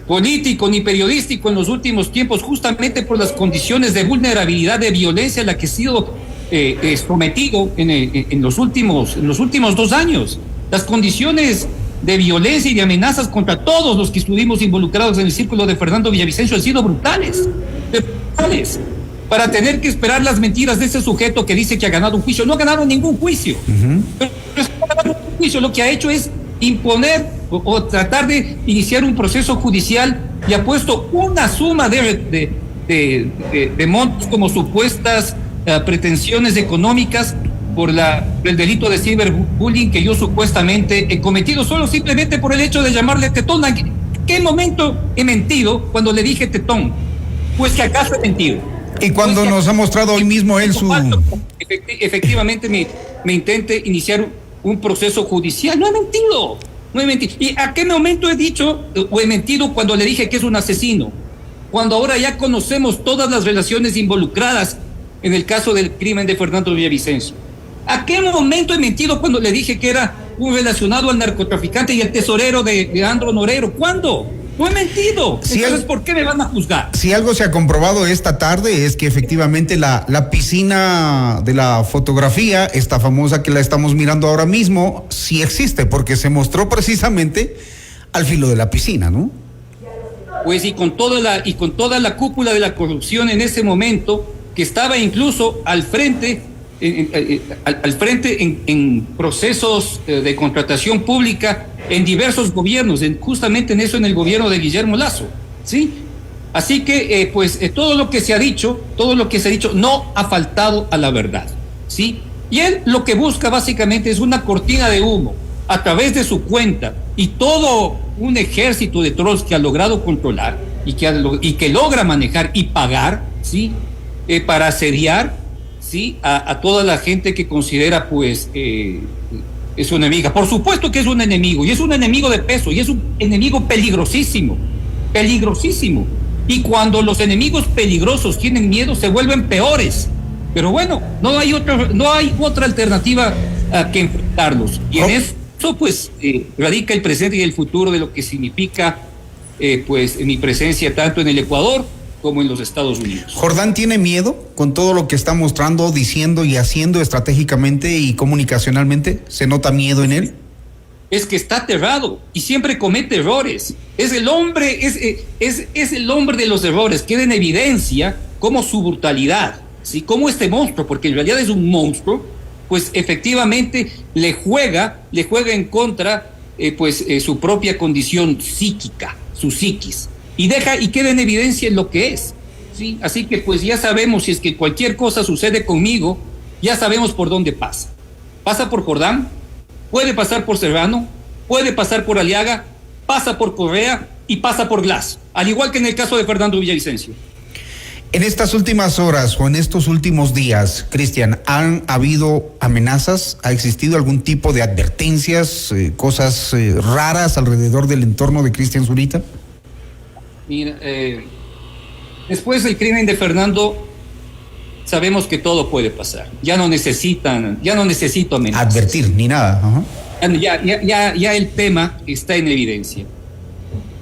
político ni periodístico en los últimos tiempos, justamente por las condiciones de vulnerabilidad, de violencia a la que he sido sometido en los últimos 2 años. Las condiciones de violencia y de amenazas contra todos los que estuvimos involucrados en el círculo de Fernando Villavicencio han sido brutales, para tener que esperar las mentiras de ese sujeto que dice que ha ganado un juicio. No ha ganado ningún juicio. Pero no ha ganado un juicio. Lo que ha hecho es imponer o tratar de iniciar un proceso judicial y ha puesto una suma de montos como supuestas pretensiones económicas por el delito de ciberbullying que yo supuestamente he cometido, solo simplemente por el hecho de llamarle tetón. ¿En qué momento he mentido cuando le dije tetón? Pues que acaso he mentido. Y cuando pues nos ha mostrado hoy mismo él su... Efectivamente me intente iniciar un proceso judicial. No he mentido. ¿Y a qué momento he dicho o he mentido cuando le dije que es un asesino? Cuando ahora ya conocemos todas las relaciones involucradas en el caso del crimen de Fernando Villavicencio. ¿A qué momento he mentido cuando le dije que era un relacionado al narcotraficante y al tesorero de Andro Norero? ¿Cuándo? No he mentido. Entonces, ¿por qué me van a juzgar? Si algo se ha comprobado esta tarde es que efectivamente la piscina de la fotografía, esta famosa que la estamos mirando ahora mismo, sí existe, porque se mostró precisamente al filo de la piscina, ¿no? Pues y con toda la cúpula de la corrupción en ese momento, que estaba incluso al frente en procesos de contratación pública en diversos gobiernos, justamente en el gobierno de Guillermo Lasso, ¿sí? Así que, todo lo que se ha dicho no ha faltado a la verdad, ¿sí? Y él lo que busca básicamente es una cortina de humo a través de su cuenta y todo un ejército de trolls que ha logrado controlar y que logra manejar y pagar, ¿sí? Para asediar, ¿sí? A toda la gente que considera, es una enemiga. Por supuesto que es un enemigo, y es un enemigo de peso, y es un enemigo peligrosísimo. Y cuando los enemigos peligrosos tienen miedo, se vuelven peores. Pero bueno, no hay otra alternativa que enfrentarlos. Y en eso, radica el presente y el futuro de lo que significa, mi presencia tanto en el Ecuador como en los Estados Unidos. ¿Jordán tiene miedo con todo lo que está mostrando, diciendo y haciendo estratégicamente y comunicacionalmente? ¿Se nota miedo en él? Es que está aterrado y siempre comete errores. Es el hombre de los errores. Queda en evidencia como su brutalidad, ¿sí? Como este monstruo, porque en realidad es un monstruo, pues efectivamente le juega en contra, su propia condición psíquica, su psiquis, y queda en evidencia en lo que es, ¿sí? Así que ya sabemos, si es que cualquier cosa sucede conmigo, ya sabemos por dónde pasa. Pasa por Jordán, puede pasar por Serrano, puede pasar por Aliaga, pasa por Correa y pasa por Glass, al igual que en el caso de Fernando Villavicencio. En estas últimas horas o en estos últimos días, Cristian, ¿han habido amenazas? ¿Ha existido algún tipo de advertencias, cosas raras alrededor del entorno de Cristian Zurita? Mira, después del crimen de Fernando, sabemos que todo puede pasar. Ya no necesito amenazas. Advertir, ni nada. Ajá. Ya el tema está en evidencia.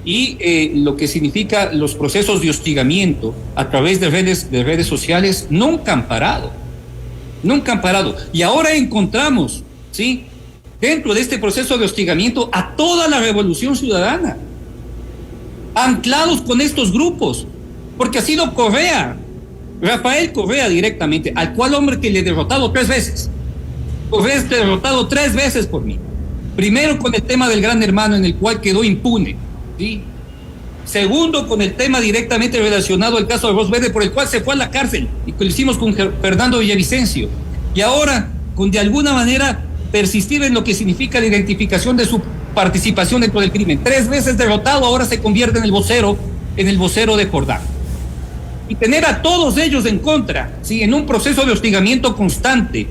Y lo que significa los procesos de hostigamiento a través de redes sociales nunca han parado. Y ahora encontramos, ¿sí?, dentro de este proceso de hostigamiento a toda la revolución ciudadana, anclados con estos grupos, porque ha sido Rafael Correa directamente, al cual hombre que le he derrotado 3 veces. Correa es derrotado 3 veces por mí. Primero con el tema del Gran Hermano, en el cual quedó impune, ¿sí? Segundo, con el tema directamente relacionado al caso de Arroz Verde, por el cual se fue a la cárcel, y que lo hicimos con Fernando Villavicencio. Y ahora, con de alguna manera persistir en lo que significa la identificación de su participación dentro del crimen. 3 veces derrotado, ahora se convierte en el vocero de Jordán. Y tener a todos ellos en contra, ¿sí?, en un proceso de hostigamiento constante,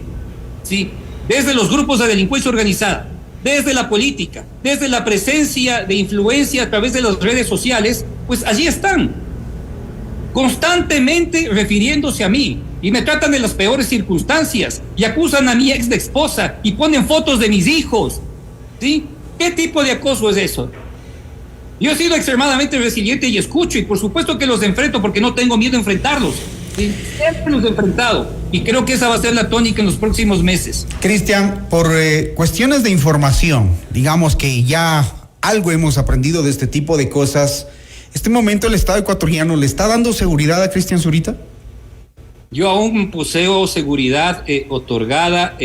¿sí?, desde los grupos de delincuencia organizada, desde la política, desde la presencia de influencia a través de las redes sociales, pues allí están, constantemente refiriéndose a mí, y me tratan de las peores circunstancias, y acusan a mi ex de esposa, y ponen fotos de mis hijos, ¿sí? ¿Qué tipo de acoso es eso? Yo he sido extremadamente resiliente y escucho, y por supuesto que los enfrento porque no tengo miedo a enfrentarlos. Sí, siempre los he enfrentado, y creo que esa va a ser la tónica en los próximos meses. Cristian, por cuestiones de información, digamos que ya algo hemos aprendido de este tipo de cosas. ¿Este momento el Estado ecuatoriano le está dando seguridad a Cristian Zurita? Yo aún poseo seguridad otorgada,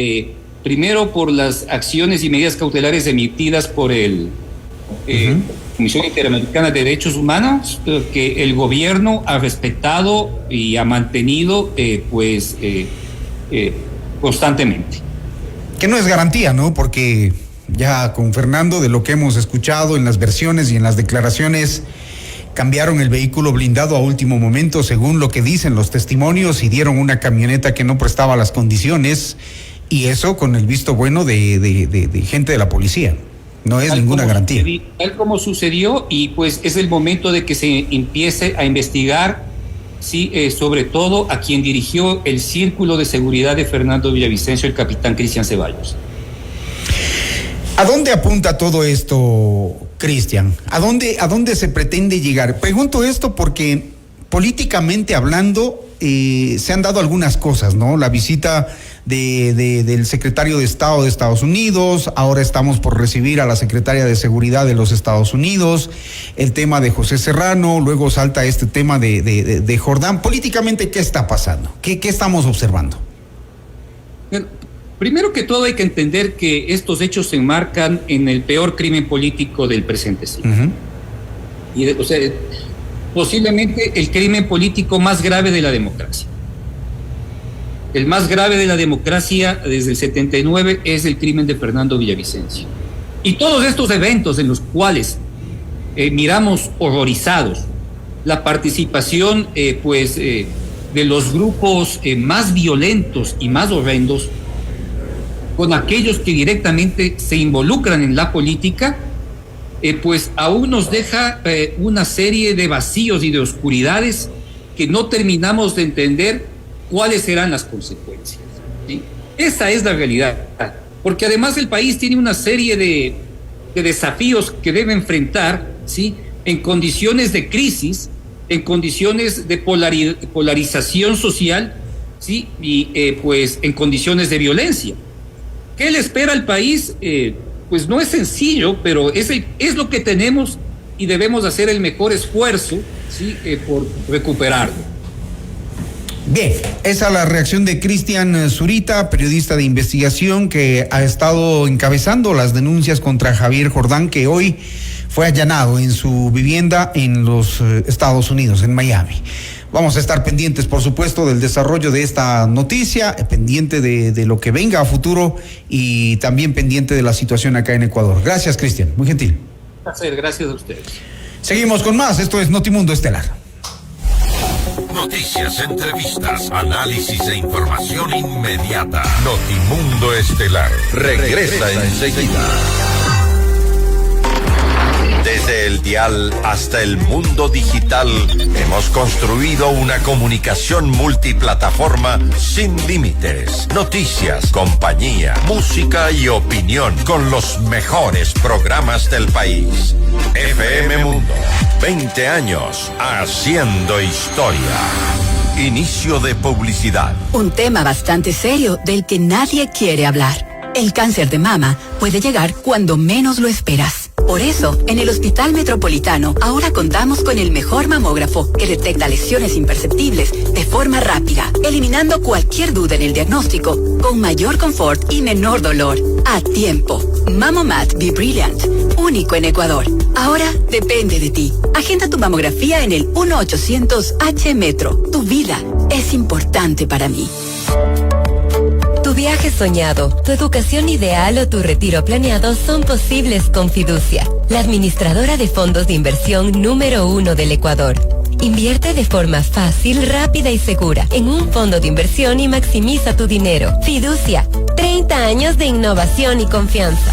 primero por las acciones y medidas cautelares emitidas por Comisión Interamericana de Derechos Humanos, que el gobierno ha respetado y ha mantenido constantemente. Que no es garantía, ¿no? Porque ya con Fernando, de lo que hemos escuchado en las versiones y en las declaraciones, cambiaron el vehículo blindado a último momento, según lo que dicen los testimonios, y dieron una camioneta que no prestaba las condiciones, y eso con el visto bueno de gente de la policía. No es ninguna garantía. Tal como sucedió, y pues es el momento de que se empiece a investigar, sí, sobre todo a quien dirigió el círculo de seguridad de Fernando Villavicencio, el capitán Cristian Ceballos. ¿A dónde apunta todo esto, Cristian? ¿A dónde se pretende llegar? Pregunto esto porque políticamente hablando se han dado algunas cosas, ¿no? La visita del secretario de Estado de Estados Unidos, ahora estamos por recibir a la secretaria de Seguridad de los Estados Unidos, el tema de José Serrano, luego salta este tema de Jordán. Políticamente, ¿qué está pasando? ¿Qué estamos observando? Bueno, primero que todo hay que entender que estos hechos se enmarcan en el peor crimen político del presente siglo. Y, posiblemente el crimen político más grave de la democracia. El más grave de la democracia desde el 79 es el crimen de Fernando Villavicencio. Y todos estos eventos en los cuales miramos horrorizados la participación de los grupos más violentos y más horrendos con aquellos que directamente se involucran en la política, pues aún nos deja una serie de vacíos y de oscuridades que no terminamos de entender cuáles serán las consecuencias, ¿sí? Esa es la realidad, porque además el país tiene una serie de desafíos que debe enfrentar, ¿sí?, en condiciones de crisis, en condiciones de polarización social, ¿sí?, y pues en condiciones de violencia. ¿Qué le espera al país? Pues no es sencillo, pero es lo que tenemos y debemos hacer el mejor esfuerzo, ¿sí?, por recuperarlo. Bien, esa es la reacción de Cristian Zurita, periodista de investigación que ha estado encabezando las denuncias contra Javier Jordán, que hoy fue allanado en su vivienda en los Estados Unidos, en Miami. Vamos a estar pendientes, por supuesto, del desarrollo de esta noticia, pendiente de lo que venga a futuro y también pendiente de la situación acá en Ecuador. Gracias, Cristian, muy gentil. Gracias a ustedes. Seguimos con más, esto es Notimundo Estelar. Noticias, entrevistas, análisis e información inmediata. Notimundo Estelar regresa enseguida. Desde el dial hasta el mundo digital, hemos construido una comunicación multiplataforma sin límites. Noticias, compañía, música y opinión con los mejores programas del país. FM Mundo, 20 años haciendo historia. Inicio de publicidad. Un tema bastante serio del que nadie quiere hablar. El cáncer de mama puede llegar cuando menos lo esperas. Por eso, en el Hospital Metropolitano ahora contamos con el mejor mamógrafo que detecta lesiones imperceptibles de forma rápida, eliminando cualquier duda en el diagnóstico, con mayor confort y menor dolor. A tiempo. Mamomat Be Brilliant, único en Ecuador. Ahora depende de ti. Agenda tu mamografía en el 1-800-H-Metro. Tu vida es importante para mí. Tu viaje soñado, tu educación ideal o tu retiro planeado son posibles con Fiducia, la administradora de fondos de inversión número 1 del Ecuador. Invierte de forma fácil, rápida y segura en un fondo de inversión y maximiza tu dinero. Fiducia, 30 años de innovación y confianza.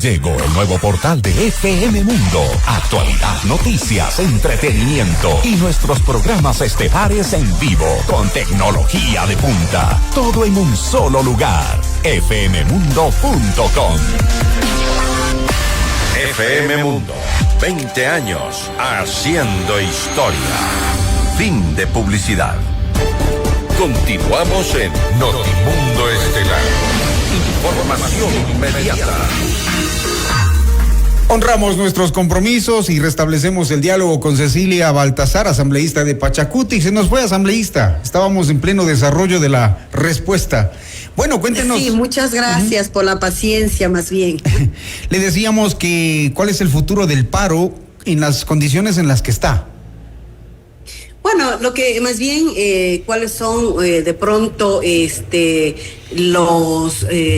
Llegó el nuevo portal de FM Mundo. Actualidad, noticias, entretenimiento y nuestros programas estelares en vivo con tecnología de punta. Todo en un solo lugar. fmmundo.com. FM Mundo, 20 años haciendo historia. Fin de publicidad. Continuamos en Notimundo Estelar. Información inmediata. Honramos nuestros compromisos y restablecemos el diálogo con Cecilia Baltasar, asambleísta de Pachacuti. Se nos fue, asambleísta. Estábamos en pleno desarrollo de la respuesta. Bueno, cuéntenos. Sí, muchas gracias por la paciencia, más bien. Le decíamos que cuál es el futuro del paro en las condiciones en las que está. Bueno, lo que más bien, cuáles son de pronto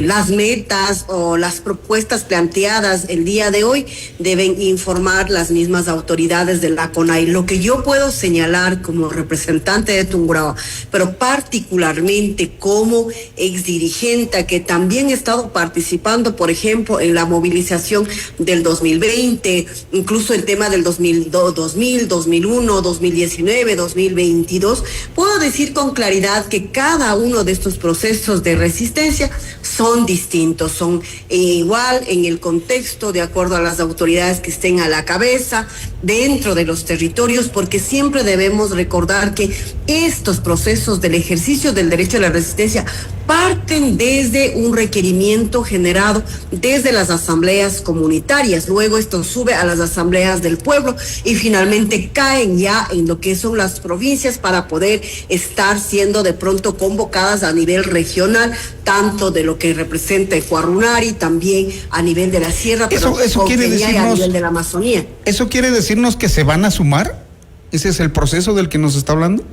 las metas o las propuestas planteadas el día de hoy deben informar las mismas autoridades de la CONAIE. Lo que yo puedo señalar como representante de Tungurahua, pero particularmente como exdirigente que también he estado participando, por ejemplo, en la movilización del 2020, incluso el tema del 2000, 2001, 2019, 2022, puedo decir con claridad que cada uno de estos procesos de resistencia son distintos, son igual en el contexto, de acuerdo a las autoridades que estén a la cabeza, dentro de los territorios, porque siempre debemos recordar que estos procesos del ejercicio del derecho a la resistencia parten desde un requerimiento generado desde las asambleas comunitarias, luego esto sube a las asambleas del pueblo y finalmente caen ya en lo que son las provincias para poder estar siendo de pronto convocadas a nivel regional tanto de lo que representa Ecuarunari, también a nivel de la sierra, pero eso quiere decirnos, a nivel de la Amazonía. ¿Eso quiere decirnos que se van a sumar? ¿Ese es el proceso del que nos está hablando?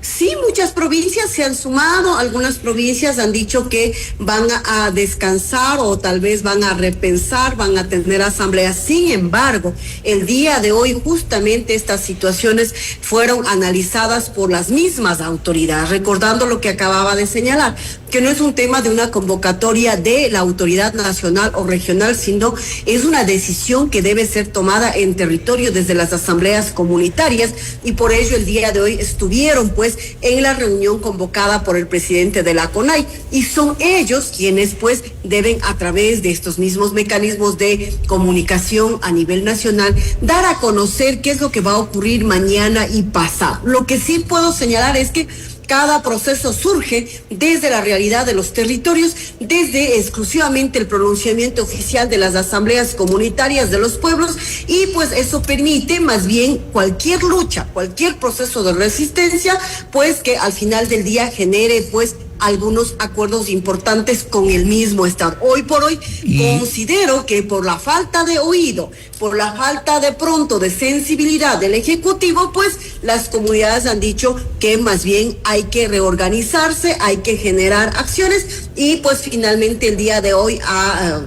Sí, muchas provincias se han sumado, algunas provincias han dicho que van a descansar o tal vez van a repensar, van a tener asambleas. Sin embargo, el día de hoy justamente estas situaciones fueron analizadas por las mismas autoridades, recordando lo que acababa de señalar, que no es un tema de una convocatoria de la autoridad nacional o regional, sino es una decisión que debe ser tomada en territorio desde las asambleas comunitarias, y por ello el día de hoy estuvieron pues en la reunión convocada por el presidente de la CONAI, y son ellos quienes pues deben, a través de estos mismos mecanismos de comunicación a nivel nacional, dar a conocer qué es lo que va a ocurrir mañana y pasado. Lo que sí puedo señalar es que cada proceso surge desde la realidad de los territorios, desde exclusivamente el pronunciamiento oficial de las asambleas comunitarias de los pueblos, y pues eso permite más bien cualquier lucha, cualquier proceso de resistencia, pues que al final del día genere pues algunos acuerdos importantes con el mismo Estado. Hoy por hoy considero que por la falta de oído, por la falta de pronto de sensibilidad del Ejecutivo, pues las comunidades han dicho que más bien hay que reorganizarse, hay que generar acciones, y pues finalmente el día de hoy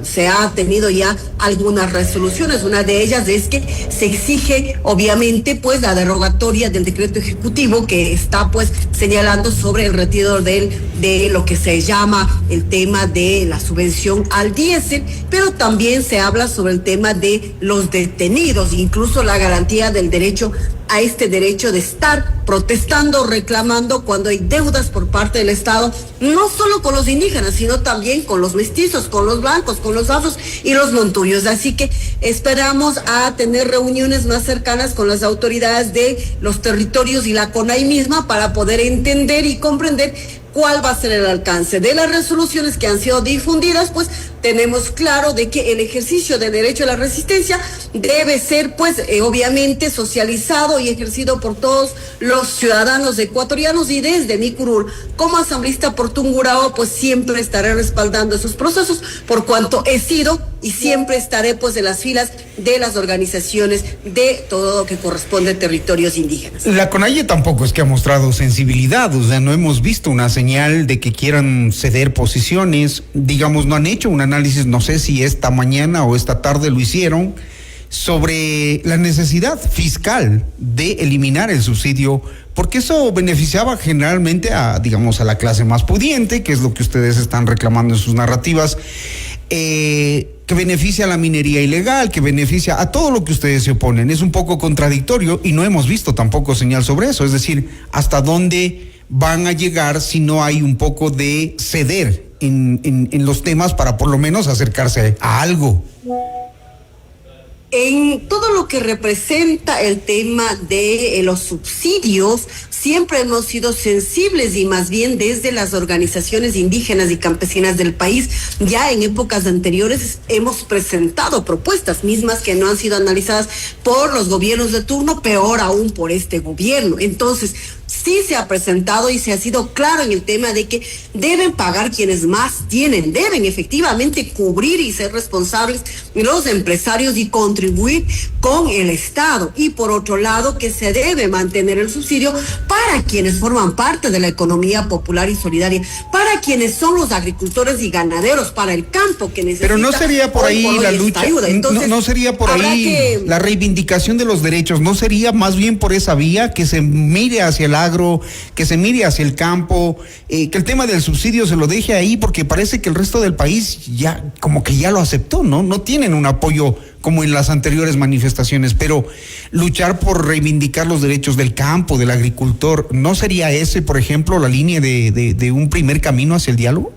se ha tenido ya algunas resoluciones. Una de ellas es que se exige obviamente pues la derogatoria del decreto ejecutivo que está pues señalando sobre el retiro de lo que se llama el tema de la subvención al diésel, pero también se habla sobre el tema de los detenidos, incluso la garantía del derecho a este derecho de estar protestando, reclamando cuando hay deudas por parte del Estado, no solo con los indígenas, sino también con los mestizos, con los blancos, con los afros y los montuños. Así que esperamos a tener reuniones más cercanas con las autoridades de los territorios y la CONAI misma para poder entender y comprender cuál va a ser el alcance de las resoluciones que han sido difundidas. Pues tenemos claro de que el ejercicio del derecho a la resistencia debe ser pues obviamente socializado y ejercido por todos los ciudadanos ecuatorianos, y desde mi curul como asambleísta por Tungurahua pues siempre estaré respaldando esos procesos, por cuanto he sido y siempre estaré pues en las filas de las organizaciones de todo lo que corresponde a territorios indígenas. La CONAIE tampoco es que ha mostrado sensibilidad, o sea, no hemos visto una señal de que quieran ceder posiciones, digamos, no han hecho un análisis, no sé si esta mañana o esta tarde lo hicieron, sobre la necesidad fiscal de eliminar el subsidio, porque eso beneficiaba generalmente a, digamos, a la clase más pudiente, que es lo que ustedes están reclamando en sus narrativas, que beneficia a la minería ilegal, que beneficia a todo lo que ustedes se oponen. Es un poco contradictorio y no hemos visto tampoco señal sobre eso, es decir, hasta dónde van a llegar si no hay un poco de ceder en los temas para por lo menos acercarse a algo. En todo lo que representa el tema de los subsidios, siempre hemos sido sensibles, y más bien desde las organizaciones indígenas y campesinas del país, ya en épocas anteriores hemos presentado propuestas mismas que no han sido analizadas por los gobiernos de turno, peor aún por este gobierno. Entonces, sí se ha presentado y se ha sido claro en el tema de que deben pagar quienes más tienen, deben efectivamente cubrir y ser responsables los empresarios y contribuir con el Estado, y por otro lado que se debe mantener el subsidio para quienes forman parte de la economía popular y solidaria, para quienes son los agricultores y ganaderos, para el campo que necesita. Pero no sería por ahí la lucha, entonces, no sería por ahí la reivindicación de los derechos, no sería más bien por esa vía, que se mire hacia el agro, que se mire hacia el campo, que el tema del subsidio se lo deje ahí, porque parece que el resto del país ya como que ya lo aceptó, no tienen un apoyo como en las anteriores manifestaciones, pero luchar por reivindicar los derechos del campo, del agricultor, ¿no sería ese, por ejemplo, la línea de un primer camino hacia el diálogo?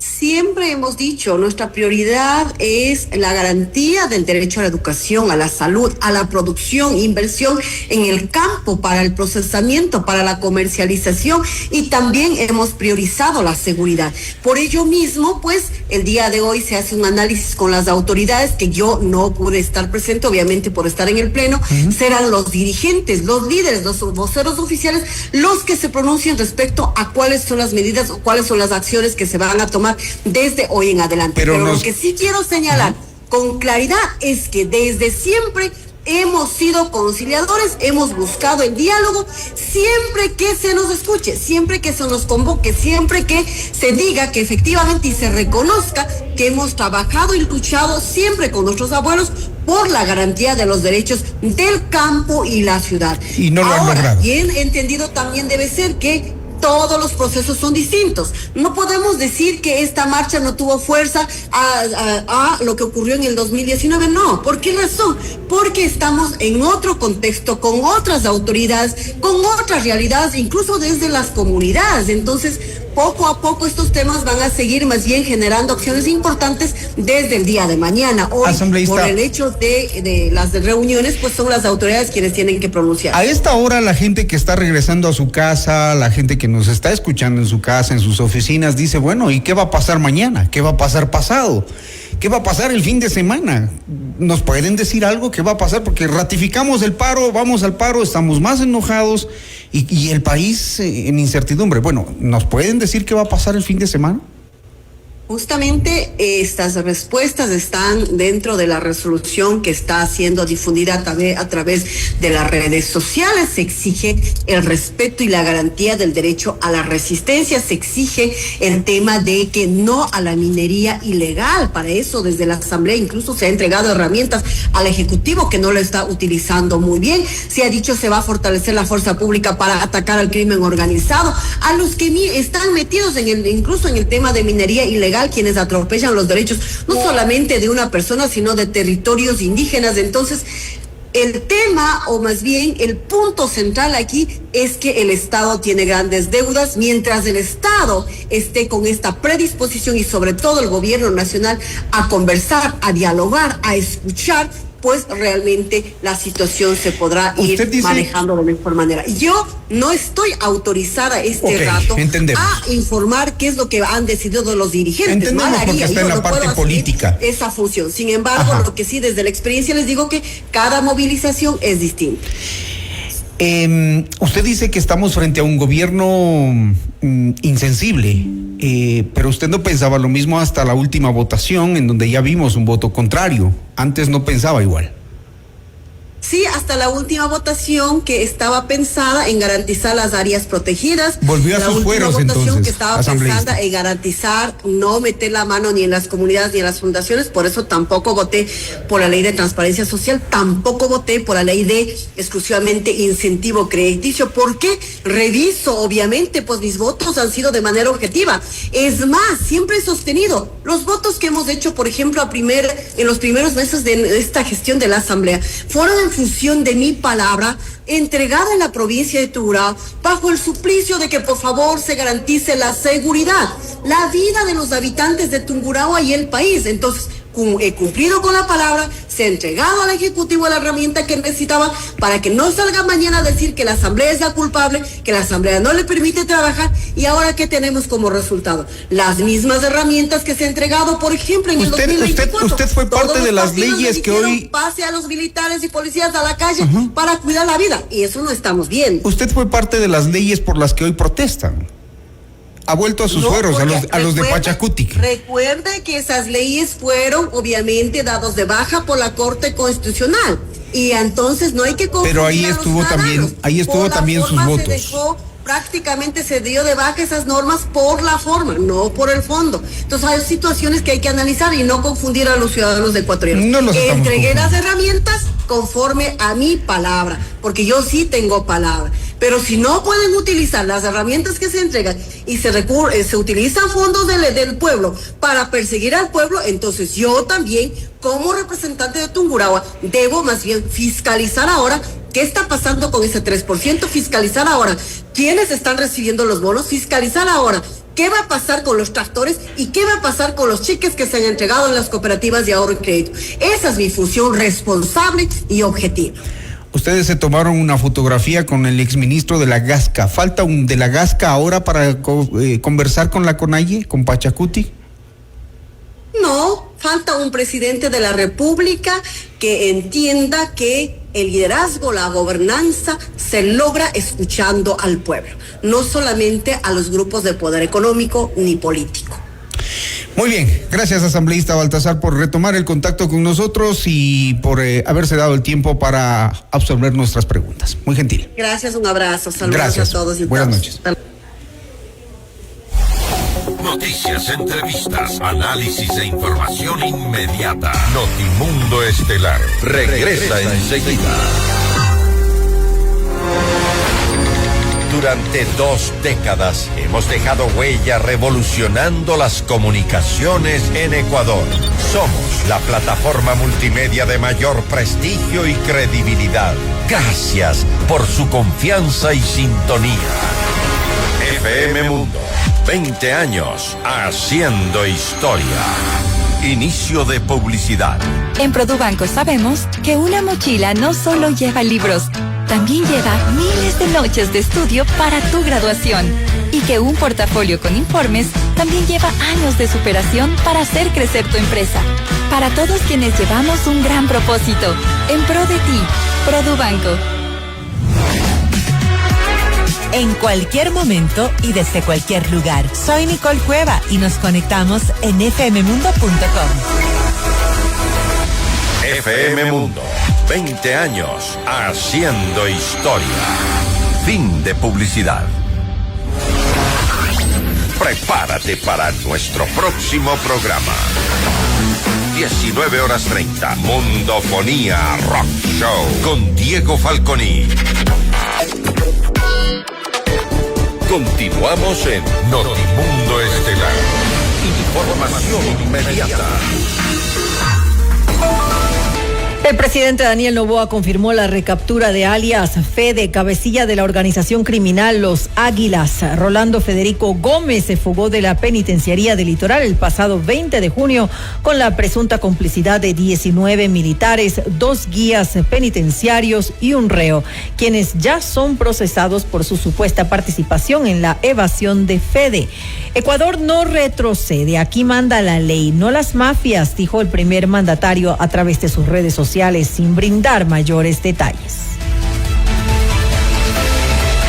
Siempre hemos dicho, nuestra prioridad es la garantía del derecho a la educación, a la salud, a la producción, inversión en el campo para el procesamiento, para la comercialización, y también hemos priorizado la seguridad. Por ello mismo, pues, el día de hoy se hace un análisis con las autoridades, que yo no pude estar presente, obviamente por estar en el pleno. Serán los dirigentes, los líderes, los voceros oficiales, los que se pronuncien respecto a cuáles son las medidas o cuáles son las acciones que se van a tomar desde hoy en adelante. Pero lo que sí quiero señalar con claridad es que desde siempre hemos sido conciliadores, hemos buscado el diálogo, siempre que se nos escuche, siempre que se nos convoque, siempre que se diga que efectivamente y se reconozca que hemos trabajado y luchado siempre con nuestros abuelos por la garantía de los derechos del campo y la ciudad. Y no lo han logrado. Bien entendido también debe ser que todos los procesos son distintos. No podemos decir que esta marcha no tuvo fuerza a lo que ocurrió en el 2019. No. ¿Por qué razón? Porque estamos en otro contexto, con otras autoridades, con otras realidades, incluso desde las comunidades. Entonces, poco a poco estos temas van a seguir más bien generando acciones importantes desde el día de mañana. Hoy, por el hecho de las reuniones, pues son las autoridades quienes tienen que pronunciar. A esta hora, la gente que está regresando a su casa, la gente que nos está escuchando en su casa, en sus oficinas, dice, bueno, ¿y qué va a pasar mañana? ¿Qué va a pasar pasado? ¿Qué va a pasar el fin de semana? ¿Nos pueden decir algo? ¿Qué va a pasar? Porque ratificamos el paro, vamos al paro, estamos más enojados y el país en incertidumbre. Bueno, ¿nos pueden decir qué va a pasar el fin de semana? Justamente estas respuestas están dentro de la resolución que está siendo difundida a través de las redes sociales. Se exige el respeto y la garantía del derecho a la resistencia. Se exige el tema de que no a la minería ilegal. Para eso, desde la Asamblea incluso se ha entregado herramientas al Ejecutivo que no lo está utilizando muy bien. Se ha dicho se va a fortalecer la fuerza pública para atacar al crimen organizado. A los que están metidos incluso en el tema de minería ilegal, quienes atropellan los derechos no solamente de una persona, sino de territorios indígenas. Entonces, el tema, o más bien el punto central aquí, es que el Estado tiene grandes deudas. Mientras el Estado esté con esta predisposición, y sobre todo el gobierno nacional, a conversar, a dialogar, a escuchar, pues realmente la situación se podrá ir manejando de mejor manera. Yo no estoy autorizada rato a informar qué es lo que han decidido los dirigentes. Entendemos porque está en la parte política esa función. Sin embargo, lo que sí, desde la experiencia les digo que cada movilización es distinta. Usted dice que estamos frente a un gobierno insensible, pero usted no pensaba lo mismo hasta la última votación, en donde ya vimos un voto contrario. Antes no pensaba igual. Sí, hasta la última votación que estaba pensada en garantizar las áreas protegidas. Volvió a sus fueros entonces. La última votación que estaba pensada en garantizar, no meter la mano ni en las comunidades ni en las fundaciones. Por eso tampoco voté por la ley de transparencia social, tampoco voté por la ley de exclusivamente incentivo crediticio. ¿Por qué? Reviso, obviamente, pues mis votos han sido de manera objetiva. Es más, siempre he sostenido los votos que hemos hecho, por ejemplo, en los primeros meses de esta gestión de la Asamblea, fueron en función de mi palabra entregada en la provincia de Tungurahua, bajo el suplicio de que por favor se garantice la seguridad, la vida de los habitantes de Tungurahua y el país. Entonces, he cumplido con la palabra, se ha entregado al Ejecutivo la herramienta que necesitaba para que no salga mañana a decir que la Asamblea es la culpable, que la Asamblea no le permite trabajar. Y ahora, ¿qué tenemos como resultado? Las mismas herramientas que se ha entregado, por ejemplo, en el 2024. Usted fue parte de las leyes que hoy... Pase a los militares y policías a la calle para cuidar la vida, y eso no estamos viendo. Usted fue parte de las leyes por las que hoy protestan. Ha vuelto a sus fueros, a los de Pachacutic. Recuerde que esas leyes fueron obviamente dados de baja por la Corte Constitucional, y entonces no hay que confundir. Pero ahí estuvo también sus votos. Prácticamente se dio de baja esas normas por la forma, no por el fondo. Entonces hay situaciones que hay que analizar y no confundir a los ciudadanos ecuatorianos. Entregué las herramientas conforme a mi palabra, porque yo sí tengo palabra. Pero si no pueden utilizar las herramientas que se entregan y se utilizan fondos del pueblo para perseguir al pueblo, entonces yo también, como representante de Tungurahua, debo más bien fiscalizar ahora qué está pasando con ese 3%, fiscalizar ahora quiénes están recibiendo los bonos, fiscalizar ahora ¿Qué va a pasar con los tractores y qué va a pasar con los cheques que se han entregado en las cooperativas de ahorro y crédito? Esa es mi función responsable y objetiva. Ustedes se tomaron una fotografía con el exministro de la Gasca. ¿Falta un de la Gasca ahora para conversar con la CONAIE, con Pachacuti? No, falta un presidente de la República que entienda que el liderazgo, la gobernanza se logra escuchando al pueblo, no solamente a los grupos de poder económico ni político. Muy bien, gracias asambleísta Baltasar por retomar el contacto con nosotros y por haberse dado el tiempo para absorber nuestras preguntas. Muy gentil. Gracias, un abrazo, saludos gracias. A todos y buenas todos. Noches. Noticias, entrevistas, análisis e información inmediata. Notimundo Estelar regresa enseguida. Durante 2 décadas hemos dejado huella revolucionando las comunicaciones en Ecuador. Somos la plataforma multimedia de mayor prestigio y credibilidad. Gracias por su confianza y sintonía. FM Mundo, 20 años haciendo historia. Inicio de publicidad. En Produbanco sabemos que una mochila no solo lleva libros, también lleva miles de noches de estudio para tu graduación. Y que un portafolio con informes también lleva años de superación para hacer crecer tu empresa. Para todos quienes llevamos un gran propósito, en pro de ti, Produbanco. En cualquier momento y desde cualquier lugar. Soy Nicole Cueva y nos conectamos en fmmundo.com. FM Mundo, 20 años haciendo historia. Fin de publicidad. Prepárate para nuestro próximo programa. 19:30, Mundofonía Rock Show con Diego Falconi. Continuamos en Notimundo Estelar. Información inmediata. El presidente Daniel Noboa confirmó la recaptura de alias Fede, cabecilla de la organización criminal Los Águilas. Rolando Federico Gómez se fugó de la penitenciaría del Litoral el pasado 20 de junio con la presunta complicidad de 19 militares, 2 guías penitenciarios y un reo, quienes ya son procesados por su supuesta participación en la evasión de Fede. Ecuador no retrocede, aquí manda la ley, no las mafias, dijo el primer mandatario a través de sus redes sociales, sin brindar mayores detalles.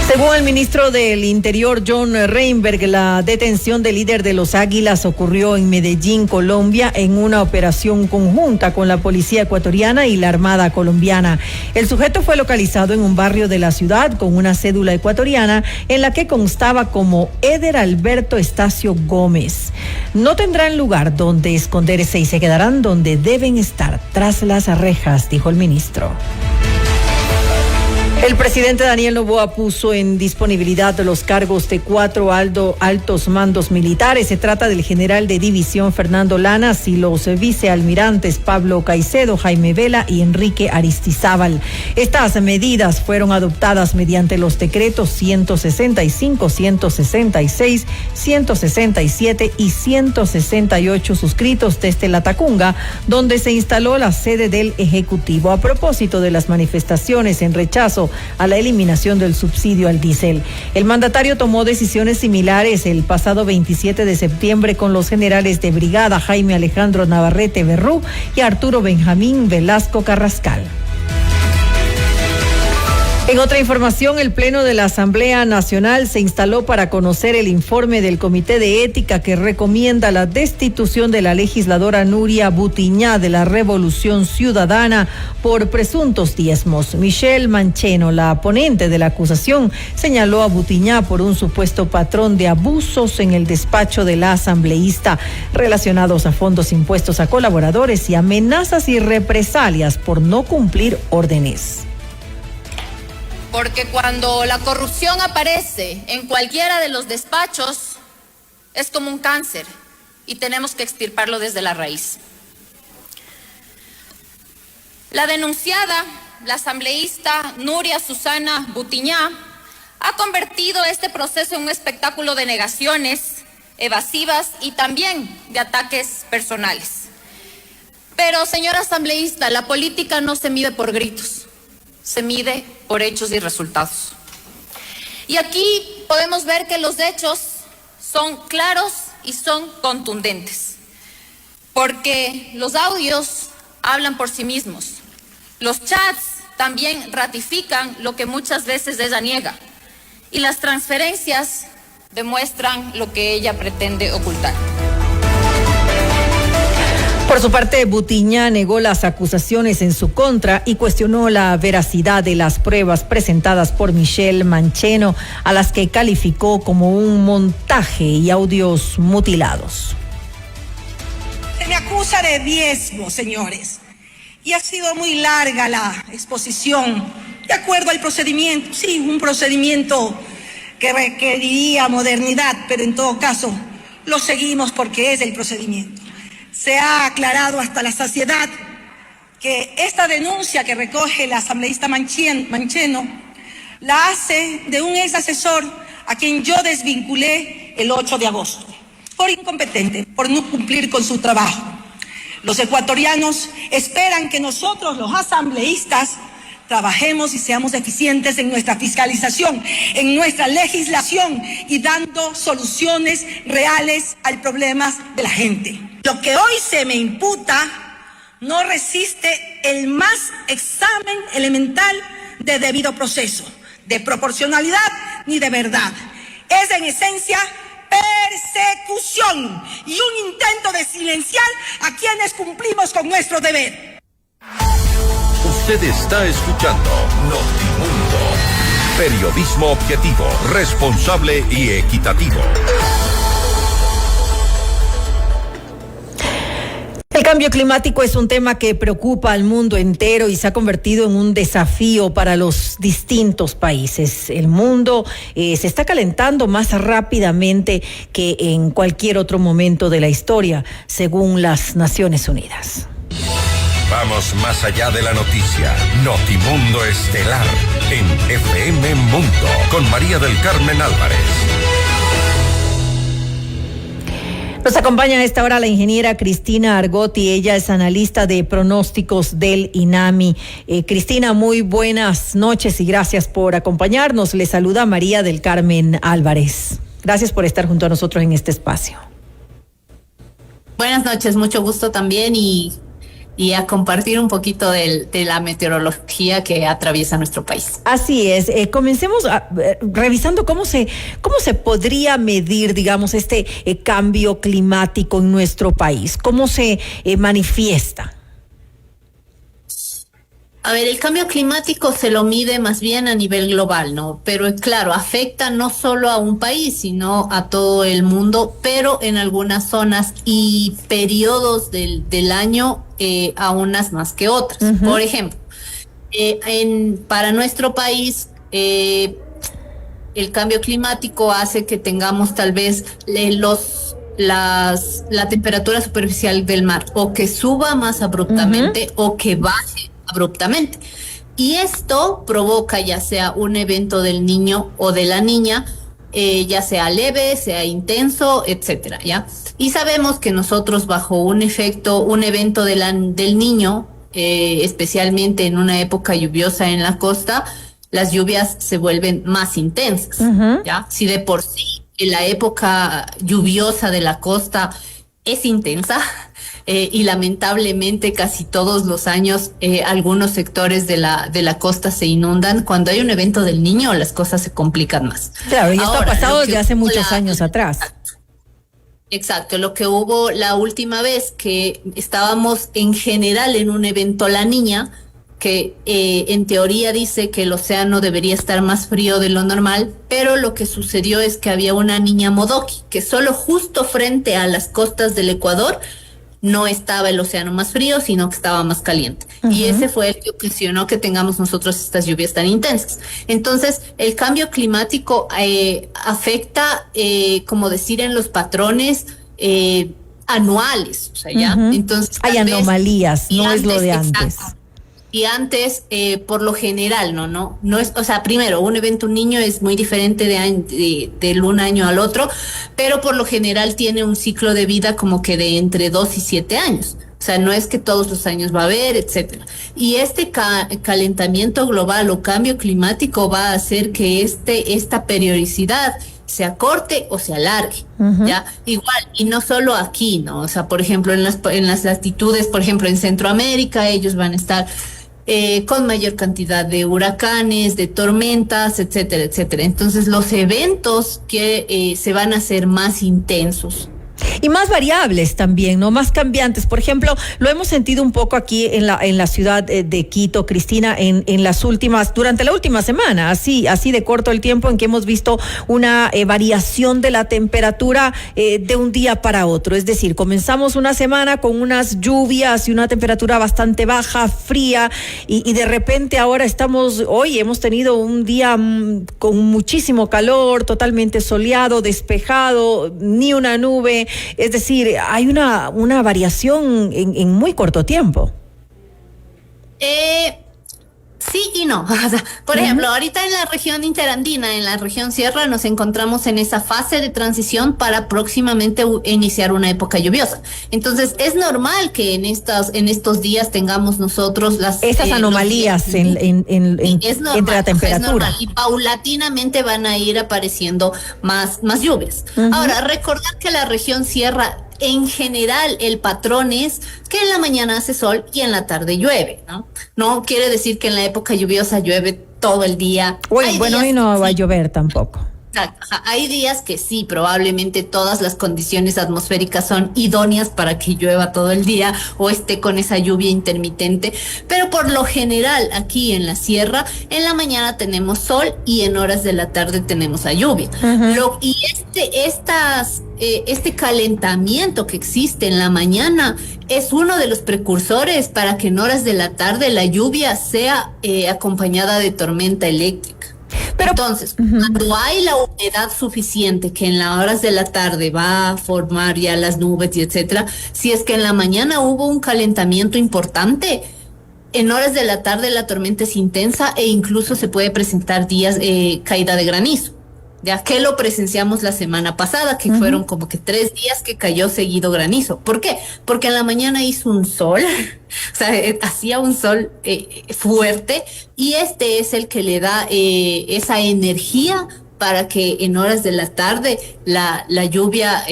Según el ministro del Interior, John Reinberg, la detención del líder de los Águilas ocurrió en Medellín, Colombia, en una operación conjunta con la policía ecuatoriana y la Armada colombiana. El sujeto fue localizado en un barrio de la ciudad con una cédula ecuatoriana en la que constaba como Eder Alberto Estacio Gómez. No tendrán lugar donde esconderse y se quedarán donde deben estar, tras las rejas, dijo el ministro. El presidente Daniel Noboa puso en disponibilidad los cargos de 4 altos mandos militares. Se trata del general de división Fernando Lanas y los vicealmirantes Pablo Caicedo, Jaime Vela y Enrique Aristizábal. Estas medidas fueron adoptadas mediante los decretos 165, 166, 167 y 168 suscritos desde La Tacunga, donde se instaló la sede del Ejecutivo, a propósito de las manifestaciones en rechazo a la eliminación del subsidio al diésel. El mandatario tomó decisiones similares el pasado 27 de septiembre con los generales de brigada Jaime Alejandro Navarrete Berrú y Arturo Benjamín Velasco Carrascal. En otra información, el Pleno de la Asamblea Nacional se instaló para conocer el informe del Comité de Ética que recomienda la destitución de la legisladora Nuria Butiñá de la Revolución Ciudadana por presuntos diezmos. Michelle Mancheno, la ponente de la acusación, señaló a Butiñá por un supuesto patrón de abusos en el despacho de la asambleísta relacionados a fondos impuestos a colaboradores y amenazas y represalias por no cumplir órdenes. Porque cuando la corrupción aparece en cualquiera de los despachos, es como un cáncer y tenemos que extirparlo desde la raíz. La denunciada, la asambleísta Nuria Susana Butiñá, ha convertido este proceso en un espectáculo de negaciones evasivas y también de ataques personales. Pero, señora asambleísta, la política no se mide por gritos, se mide por hechos y resultados. Y aquí podemos ver que los hechos son claros y son contundentes, porque los audios hablan por sí mismos. Los chats también ratifican lo que muchas veces ella niega, y las transferencias demuestran lo que ella pretende ocultar. Por su parte, Butiñá negó las acusaciones en su contra y cuestionó la veracidad de las pruebas presentadas por Michelle Mancheno, a las que calificó como un montaje y audios mutilados. Se me acusa de diezmo, señores, y ha sido muy larga la exposición, de acuerdo al procedimiento. Sí, un procedimiento que requeriría modernidad, pero en todo caso lo seguimos porque es el procedimiento. Se ha aclarado hasta la saciedad que esta denuncia que recoge la asambleísta Mancheno la hace de un ex asesor a quien yo desvinculé el 8 de agosto, por incompetente, por no cumplir con su trabajo. Los ecuatorianos esperan que nosotros, los asambleístas, trabajemos y seamos eficientes en nuestra fiscalización, en nuestra legislación y dando soluciones reales a los problemas de la gente. Lo que hoy se me imputa no resiste el más examen elemental de debido proceso, de proporcionalidad ni de verdad. Es en esencia persecución y un intento de silenciar a quienes cumplimos con nuestro deber. Usted está escuchando Notimundo. Periodismo objetivo, responsable y equitativo. El cambio climático es un tema que preocupa al mundo entero y se ha convertido en un desafío para los distintos países. El mundo se está calentando más rápidamente que en cualquier otro momento de la historia, según las Naciones Unidas. Vamos más allá de la noticia. Notimundo Estelar en FM Mundo con María del Carmen Álvarez. Nos acompaña a esta hora la ingeniera Cristina Argotti. Ella es analista de pronósticos del INAMI. Cristina, muy buenas noches y gracias por acompañarnos. Le saluda María del Carmen Álvarez. Gracias por estar junto a nosotros en este espacio. Buenas noches, mucho gusto también y a compartir un poquito de la meteorología que atraviesa nuestro país. Así es. Comencemos revisando cómo se podría medir, digamos, este cambio climático en nuestro país. ¿Cómo se manifiesta? A ver, el cambio climático se lo mide más bien a nivel global, ¿no? Pero claro, afecta no solo a un país, sino a todo el mundo, pero en algunas zonas y periodos del año a unas más que otras. Uh-huh. Por ejemplo, para nuestro país, el cambio climático hace que tengamos tal vez la temperatura superficial del mar o que suba más abruptamente o que baje abruptamente. Y esto provoca ya sea un evento del niño o de la niña, ya sea leve, sea intenso, etcétera, ¿ya? Y sabemos que nosotros bajo un evento del niño, especialmente en una época lluviosa en la costa, las lluvias se vuelven más intensas, uh-huh. ¿Ya? Si de por sí en la época lluviosa de la costa es intensa, y lamentablemente casi todos los años algunos sectores de la costa se inundan. Cuando hay un evento del niño, las cosas se complican más. Claro, y esto ha pasado desde hace muchos años atrás. Exacto, lo que hubo la última vez que estábamos en general en un evento La Niña, que en teoría dice que el océano debería estar más frío de lo normal, pero lo que sucedió es que había una niña Modoki, que solo justo frente a las costas del Ecuador no estaba el océano más frío, sino que estaba más caliente. Uh-huh. Y ese fue el que ocasionó que tengamos nosotros estas lluvias tan intensas. Entonces, el cambio climático afecta, como decir, en los patrones anuales. O sea, ¿ya? Uh-huh. Entonces, hay anomalías, no es lo de antes. Exacto. Y antes, por lo general, no es, o sea, primero, un evento un niño es muy diferente de un año al otro, pero por lo general tiene un ciclo de vida como que de entre 2 y 7 años. O sea, no es que todos los años va a haber, etcétera. Y este calentamiento global o cambio climático va a hacer que esta periodicidad se acorte o se alargue, ¿ya? Igual, y no solo aquí, ¿no? O sea, por ejemplo, en las latitudes, por ejemplo, en Centroamérica, ellos van a estar con mayor cantidad de huracanes, de tormentas, etcétera, etcétera. Entonces, los eventos que se van a hacer más intensos. Y más variables también, ¿no? Más cambiantes. Por ejemplo, lo hemos sentido un poco aquí en la ciudad de Quito, Cristina, durante la última semana, así de corto el tiempo en que hemos visto una variación de la temperatura de un día para otro. Es decir, comenzamos una semana con unas lluvias y una temperatura bastante baja, fría, y de repente ahora hoy hemos tenido un día con muchísimo calor, totalmente soleado, despejado, ni una nube. Es decir, hay una variación en muy corto tiempo. Sí y no. O sea, por ejemplo, ahorita en la región interandina, en la región sierra, nos encontramos en esa fase de transición para próximamente iniciar una época lluviosa. Entonces, es normal que en estos días tengamos nosotros esas anomalías entre la temperatura. Y paulatinamente van a ir apareciendo más lluvias. Ahora, recordar que la región sierra, en general, el patrón es que en la mañana hace sol y en la tarde llueve, ¿no? No quiere decir que en la época lluviosa llueve todo el día. Hoy no va a llover tampoco. Hay días que sí, probablemente todas las condiciones atmosféricas son idóneas para que llueva todo el día o esté con esa lluvia intermitente, pero por lo general aquí en la sierra, en la mañana tenemos sol y en horas de la tarde tenemos la lluvia. Y este calentamiento que existe en la mañana es uno de los precursores para que en horas de la tarde la lluvia sea acompañada de tormenta eléctrica. Pero entonces, cuando hay la humedad suficiente que en las horas de la tarde va a formar ya las nubes y etcétera, si es que en la mañana hubo un calentamiento importante, en horas de la tarde la tormenta es intensa e incluso se puede presentar días caída de granizo. Ya que lo presenciamos la semana pasada, que fueron como que 3 días que cayó seguido granizo. ¿Por qué? Porque en la mañana hizo un sol, o sea, hacía un sol fuerte, y este es el que le da esa energía para que en horas de la tarde la lluvia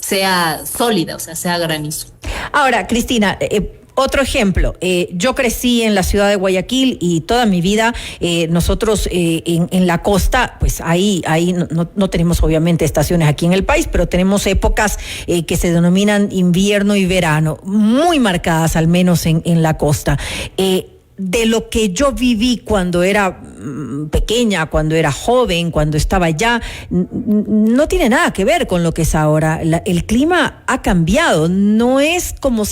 sea sólida, o sea, sea granizo. Ahora, Cristina, otro ejemplo, yo crecí en la ciudad de Guayaquil y toda mi vida nosotros en la costa, pues ahí no tenemos obviamente estaciones aquí en el país, pero tenemos épocas que se denominan invierno y verano, muy marcadas al menos en la costa. De lo que yo viví cuando era pequeña, cuando era joven, cuando estaba allá, no tiene nada que ver con lo que es ahora. El clima ha cambiado, no es como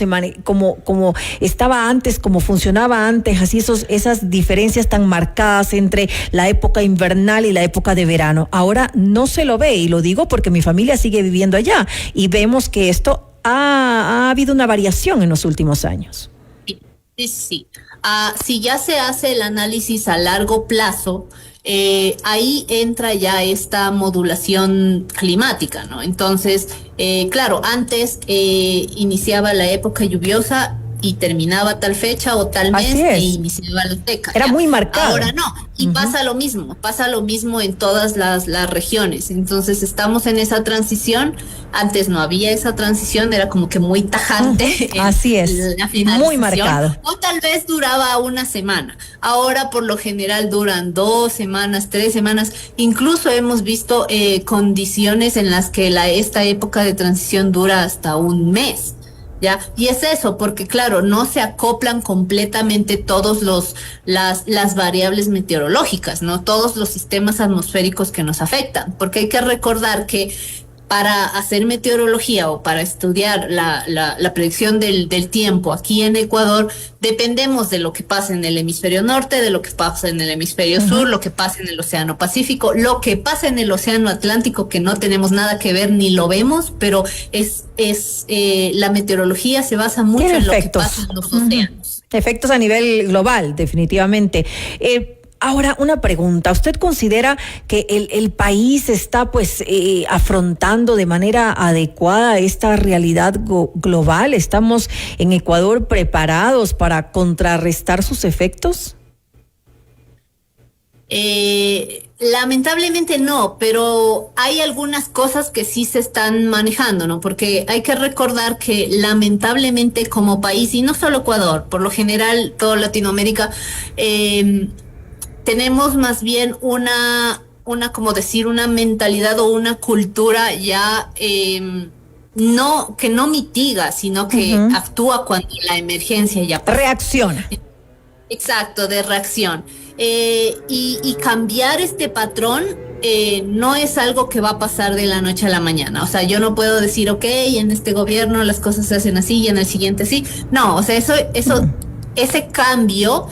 estaba antes, como funcionaba antes, así esas diferencias tan marcadas entre la época invernal y la época de verano. Ahora no se lo ve, y lo digo porque mi familia sigue viviendo allá y vemos que esto ha habido una variación en los últimos años. Sí. Si ya se hace el análisis a largo plazo, ahí entra ya esta modulación climática, ¿no? Entonces, claro, antes iniciaba la época lluviosa y terminaba tal fecha o tal mes e iniciaba la seca. Era muy marcado. Ahora no, y pasa lo mismo en todas las regiones. Entonces estamos en esa transición. Antes no había esa transición, era como que muy tajante. Así es, la finalización, muy marcado. O tal vez duraba una semana. Ahora por lo general duran 2 semanas, 3 semanas. Incluso hemos visto condiciones en las que esta época de transición dura hasta un mes. ¿Ya? Y es eso, porque claro, no se acoplan completamente todos las variables meteorológicas, ¿no? Todos los sistemas atmosféricos que nos afectan, porque hay que recordar que para hacer meteorología o para estudiar la predicción del tiempo aquí en Ecuador, dependemos de lo que pasa en el hemisferio norte, de lo que pasa en el hemisferio sur, lo que pasa en el océano Pacífico, lo que pasa en el océano Atlántico, que no tenemos nada que ver ni lo vemos, pero la meteorología se basa mucho en lo que pasa en los océanos. Efectos a nivel global, definitivamente. Ahora, una pregunta. ¿Usted considera que el país está afrontando de manera adecuada esta realidad global? ¿Estamos en Ecuador preparados para contrarrestar sus efectos? Lamentablemente no, pero hay algunas cosas que sí se están manejando, ¿no? Porque hay que recordar que lamentablemente como país, y no solo Ecuador, por lo general toda Latinoamérica, tenemos más bien una mentalidad o una cultura ya que no mitiga, sino que actúa cuando la emergencia ya pasa. Reacciona. Exacto, de reacción. Y cambiar este patrón no es algo que va a pasar de la noche a la mañana. O sea, yo no puedo decir, ok, en este gobierno las cosas se hacen así y en el siguiente sí. No, o sea, ese cambio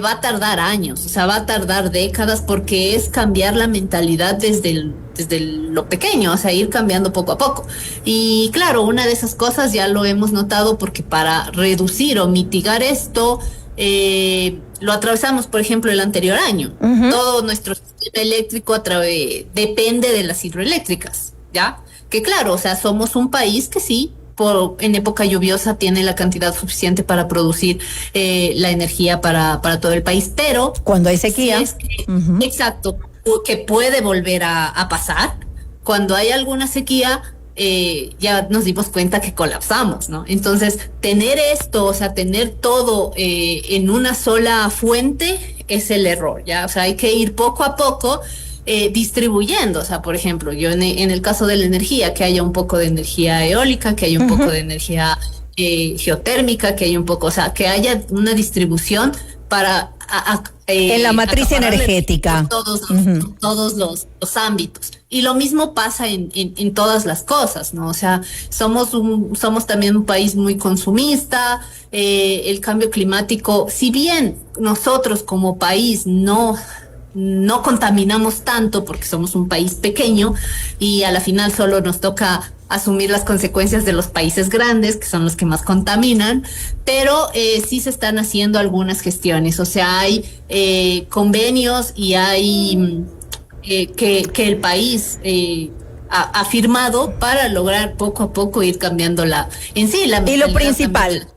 va a tardar años, o sea, va a tardar décadas, porque es cambiar la mentalidad desde lo pequeño, o sea, ir cambiando poco a poco. Y claro, una de esas cosas ya lo hemos notado, porque para reducir o mitigar esto, lo atravesamos, por ejemplo, el anterior año. Todo nuestro sistema eléctrico depende de las hidroeléctricas, ¿ya? Que claro, o sea, somos un país que sí, en época lluviosa tiene la cantidad suficiente para producir la energía para todo el país, pero cuando hay sequía, exacto, que puede volver a pasar. Cuando hay alguna sequía, ya nos dimos cuenta que colapsamos, ¿no? Entonces, tener esto, o sea, tener todo en una sola fuente es el error, ¿ya? O sea, hay que ir poco a poco distribuyendo. O sea, por ejemplo, yo en el caso de la energía, que haya un poco de energía eólica, que haya un poco de energía geotérmica, que haya un poco, o sea, que haya una distribución para en la matriz energética, todos los ámbitos. Y lo mismo pasa en todas las cosas, ¿no? O sea, somos también un país muy consumista. El cambio climático, si bien nosotros como país no contaminamos tanto, porque somos un país pequeño y a la final solo nos toca asumir las consecuencias de los países grandes, que son los que más contaminan, pero sí se están haciendo algunas gestiones. O sea, hay convenios y hay que el país ha firmado para lograr poco a poco ir cambiando la y lo principal.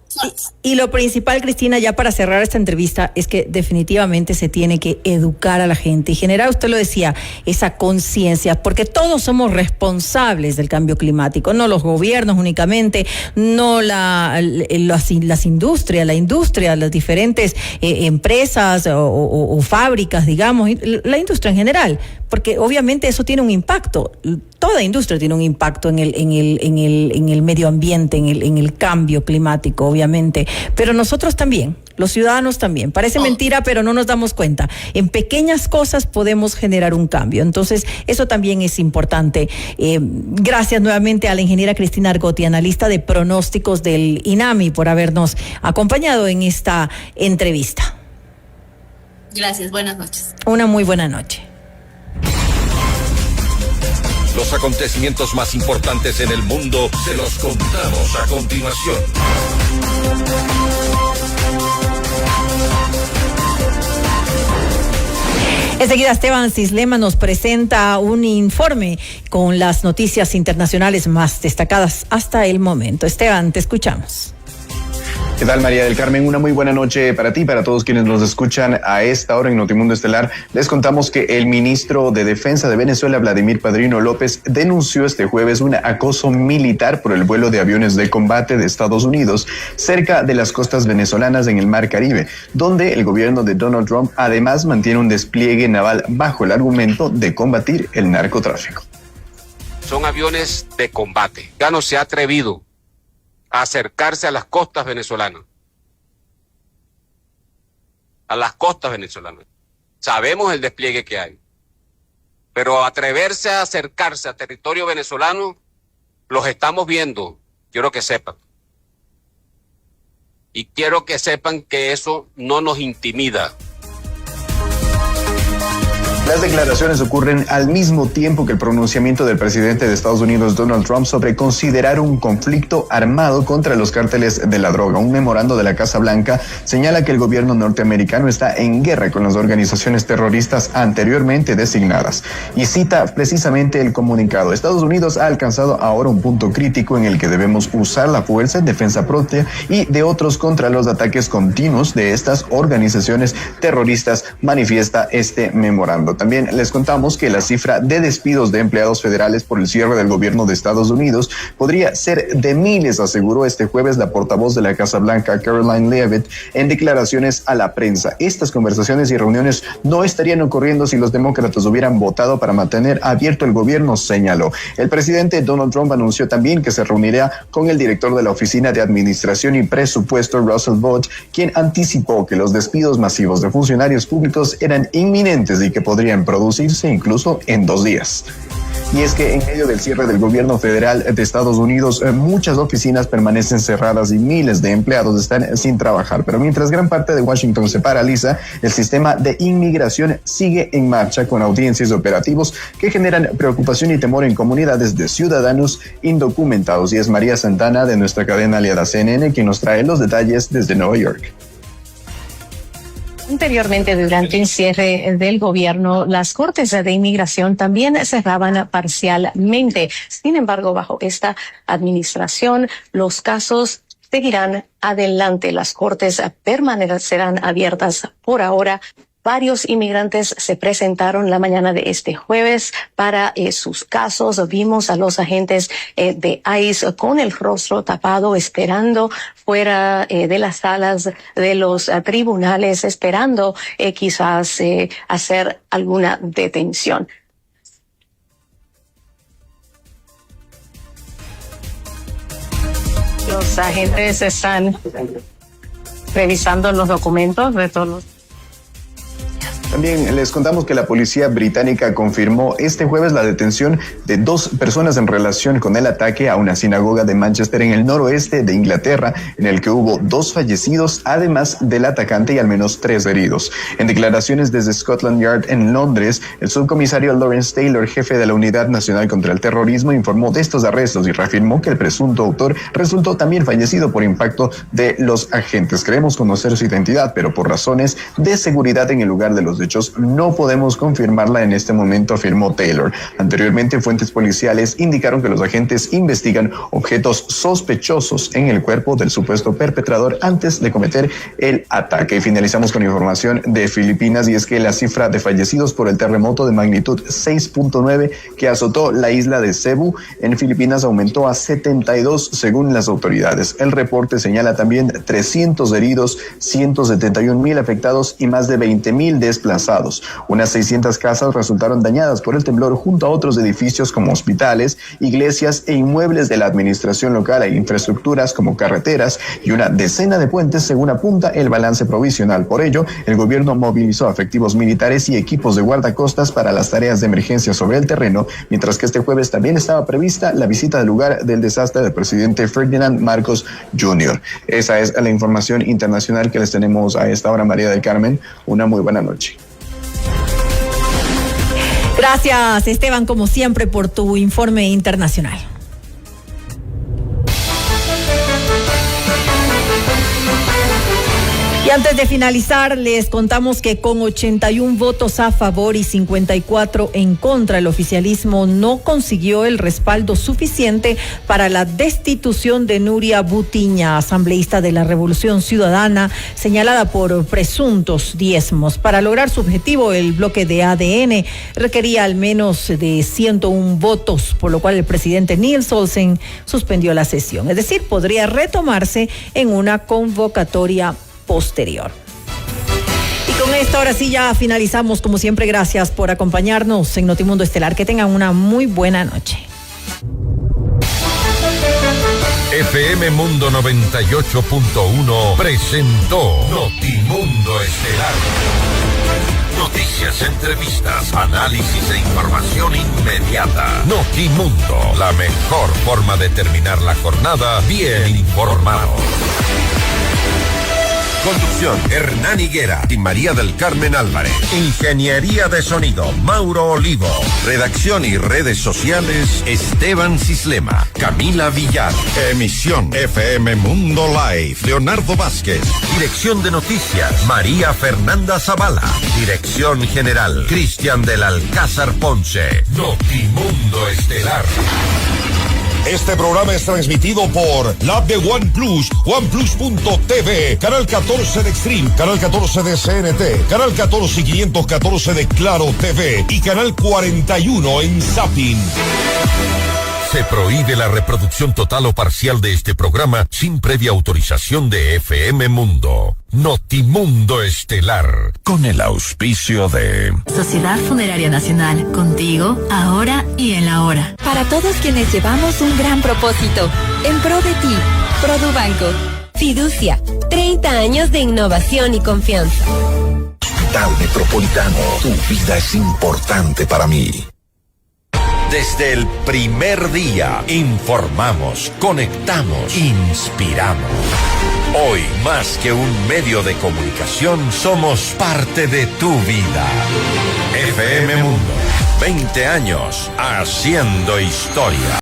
Y lo principal, Cristina, ya para cerrar esta entrevista, es que definitivamente se tiene que educar a la gente y generar, usted lo decía, esa conciencia, porque todos somos responsables del cambio climático, no los gobiernos únicamente, no las industrias, las diferentes empresas o fábricas, digamos, la industria en general, porque obviamente eso tiene un impacto. Toda industria tiene un impacto en el medio ambiente, en el cambio climático, obviamente, pero nosotros también, los ciudadanos también. Parece mentira, pero no nos damos cuenta. En pequeñas cosas podemos generar un cambio. Entonces, eso también es importante. Gracias nuevamente a la ingeniera Cristina Argotti, analista de pronósticos del INAMI, por habernos acompañado en esta entrevista. Gracias, buenas noches. Una muy buena noche. Los acontecimientos más importantes en el mundo se los contamos a continuación. Enseguida Esteban Cislema nos presenta un informe con las noticias internacionales más destacadas hasta el momento. Esteban, te escuchamos. ¿Qué tal, María del Carmen? Una muy buena noche para ti, para todos quienes nos escuchan a esta hora en Notimundo Estelar. Les contamos que el ministro de Defensa de Venezuela, Vladimir Padrino López, denunció este jueves un acoso militar por el vuelo de aviones de combate de Estados Unidos cerca de las costas venezolanas en el Mar Caribe, donde el gobierno de Donald Trump además mantiene un despliegue naval bajo el argumento de combatir el narcotráfico. Son aviones de combate. Ya no se ha atrevido a acercarse a las costas venezolanas. A las costas venezolanas. Sabemos el despliegue que hay. Pero atreverse a acercarse a territorio venezolano, los estamos viendo. Quiero que sepan. Y quiero que sepan que eso no nos intimida. Las declaraciones ocurren al mismo tiempo que el pronunciamiento del presidente de Estados Unidos, Donald Trump, sobre considerar un conflicto armado contra los cárteles de la droga. Un memorando de la Casa Blanca señala que el gobierno norteamericano está en guerra con las organizaciones terroristas anteriormente designadas. Y cita precisamente el comunicado: Estados Unidos ha alcanzado ahora un punto crítico en el que debemos usar la fuerza en defensa propia y de otros contra los ataques continuos de estas organizaciones terroristas, manifiesta este memorando. También les contamos que la cifra de despidos de empleados federales por el cierre del gobierno de Estados Unidos podría ser de miles, aseguró este jueves la portavoz de la Casa Blanca, Caroline Leavitt, en declaraciones a la prensa. Estas conversaciones y reuniones no estarían ocurriendo si los demócratas hubieran votado para mantener abierto el gobierno, señaló. El presidente Donald Trump anunció también que se reunirá con el director de la Oficina de Administración y Presupuesto, Russell Vought, quien anticipó que los despidos masivos de funcionarios públicos eran inminentes y que podrían producirse incluso en 2 días. Y es que en medio del cierre del gobierno federal de Estados Unidos, muchas oficinas permanecen cerradas y miles de empleados están sin trabajar. Pero mientras gran parte de Washington se paraliza, el sistema de inmigración sigue en marcha con audiencias y operativos que generan preocupación y temor en comunidades de ciudadanos indocumentados. Y es María Santana, de nuestra cadena aliada CNN, quien nos trae los detalles desde Nueva York. Anteriormente, durante el cierre del gobierno, las cortes de inmigración también cerraban parcialmente. Sin embargo, bajo esta administración, los casos seguirán adelante. Las cortes permanecerán abiertas por ahora. Varios inmigrantes se presentaron la mañana de este jueves para sus casos. Vimos a los agentes de ICE con el rostro tapado, esperando fuera de las salas de los tribunales, esperando quizás hacer alguna detención. Los agentes están revisando los documentos de todos los... También les contamos que la policía británica confirmó este jueves la detención de 2 personas en relación con el ataque a una sinagoga de Manchester en el noroeste de Inglaterra, en el que hubo 2 fallecidos, además del atacante, y al menos 3 heridos. En declaraciones desde Scotland Yard en Londres, el subcomisario Lawrence Taylor, jefe de la Unidad Nacional contra el Terrorismo, informó de estos arrestos y reafirmó que el presunto autor resultó también fallecido por impacto de los agentes. Queremos conocer su identidad, pero por razones de seguridad en el lugar de los hechos no podemos confirmarla en este momento, afirmó Taylor. Anteriormente, fuentes policiales indicaron que los agentes investigan objetos sospechosos en el cuerpo del supuesto perpetrador antes de cometer el ataque. Y finalizamos con información de Filipinas, y es que la cifra de fallecidos por el terremoto de magnitud 6.9 que azotó la isla de Cebu en Filipinas aumentó a 72 según las autoridades. El reporte señala también 300 heridos, 171,000 afectados y más de 20,000 desplazados. Unas 600 casas resultaron dañadas por el temblor, junto a otros edificios como hospitales, iglesias e inmuebles de la administración local e infraestructuras como carreteras y una decena de puentes, según apunta el balance provisional. Por ello, el gobierno movilizó efectivos militares y equipos de guardacostas para las tareas de emergencia sobre el terreno, mientras que este jueves también estaba prevista la visita del lugar del desastre del presidente Ferdinand Marcos Jr. Esa es la información internacional que les tenemos a esta hora, María del Carmen. Una muy buena noche. Gracias, Esteban, como siempre, por tu informe internacional. Y antes de finalizar, les contamos que con 81 votos a favor y 54 en contra, el oficialismo no consiguió el respaldo suficiente para la destitución de Nuria Butiña, asambleísta de la Revolución Ciudadana, señalada por presuntos diezmos. Para lograr su objetivo, el bloque de ADN requería al menos de 101 votos, por lo cual el presidente Niels Olsen suspendió la sesión. Es decir, podría retomarse en una convocatoria posterior. Y con esto ahora sí ya finalizamos. Como siempre, gracias por acompañarnos en Notimundo Estelar. Que tengan una muy buena noche. FM Mundo 98.1 presentó Notimundo Estelar. Noticias, entrevistas, análisis e información inmediata. Notimundo, la mejor forma de terminar la jornada bien informado. Conducción, Hernán Higuera y María del Carmen Álvarez. Ingeniería de sonido, Mauro Olivo. Redacción y redes sociales, Esteban Cislema, Camila Villar. Emisión FM Mundo Live, Leonardo Vázquez. Dirección de noticias, María Fernanda Zavala. Dirección general, Cristian del Alcázar Ponce. Notimundo Estelar. Este programa es transmitido por la app de OnePlus, OnePlus.tv, Canal 14 de Extreme, Canal 14 de CNT, Canal 14 y 514 de Claro TV y Canal 41 en Zapping. Se prohíbe la reproducción total o parcial de este programa sin previa autorización de FM Mundo. Notimundo Estelar, con el auspicio de Sociedad Funeraria Nacional, contigo, ahora y en la hora. Para todos quienes llevamos un gran propósito, en pro de ti, Produbanco. Fiducia, 30 años de innovación y confianza. Hospital Metropolitano, tu vida es importante para mí. Desde el primer día, informamos, conectamos, inspiramos. Hoy, más que un medio de comunicación, somos parte de tu vida. FM Mundo, 20 años haciendo historia.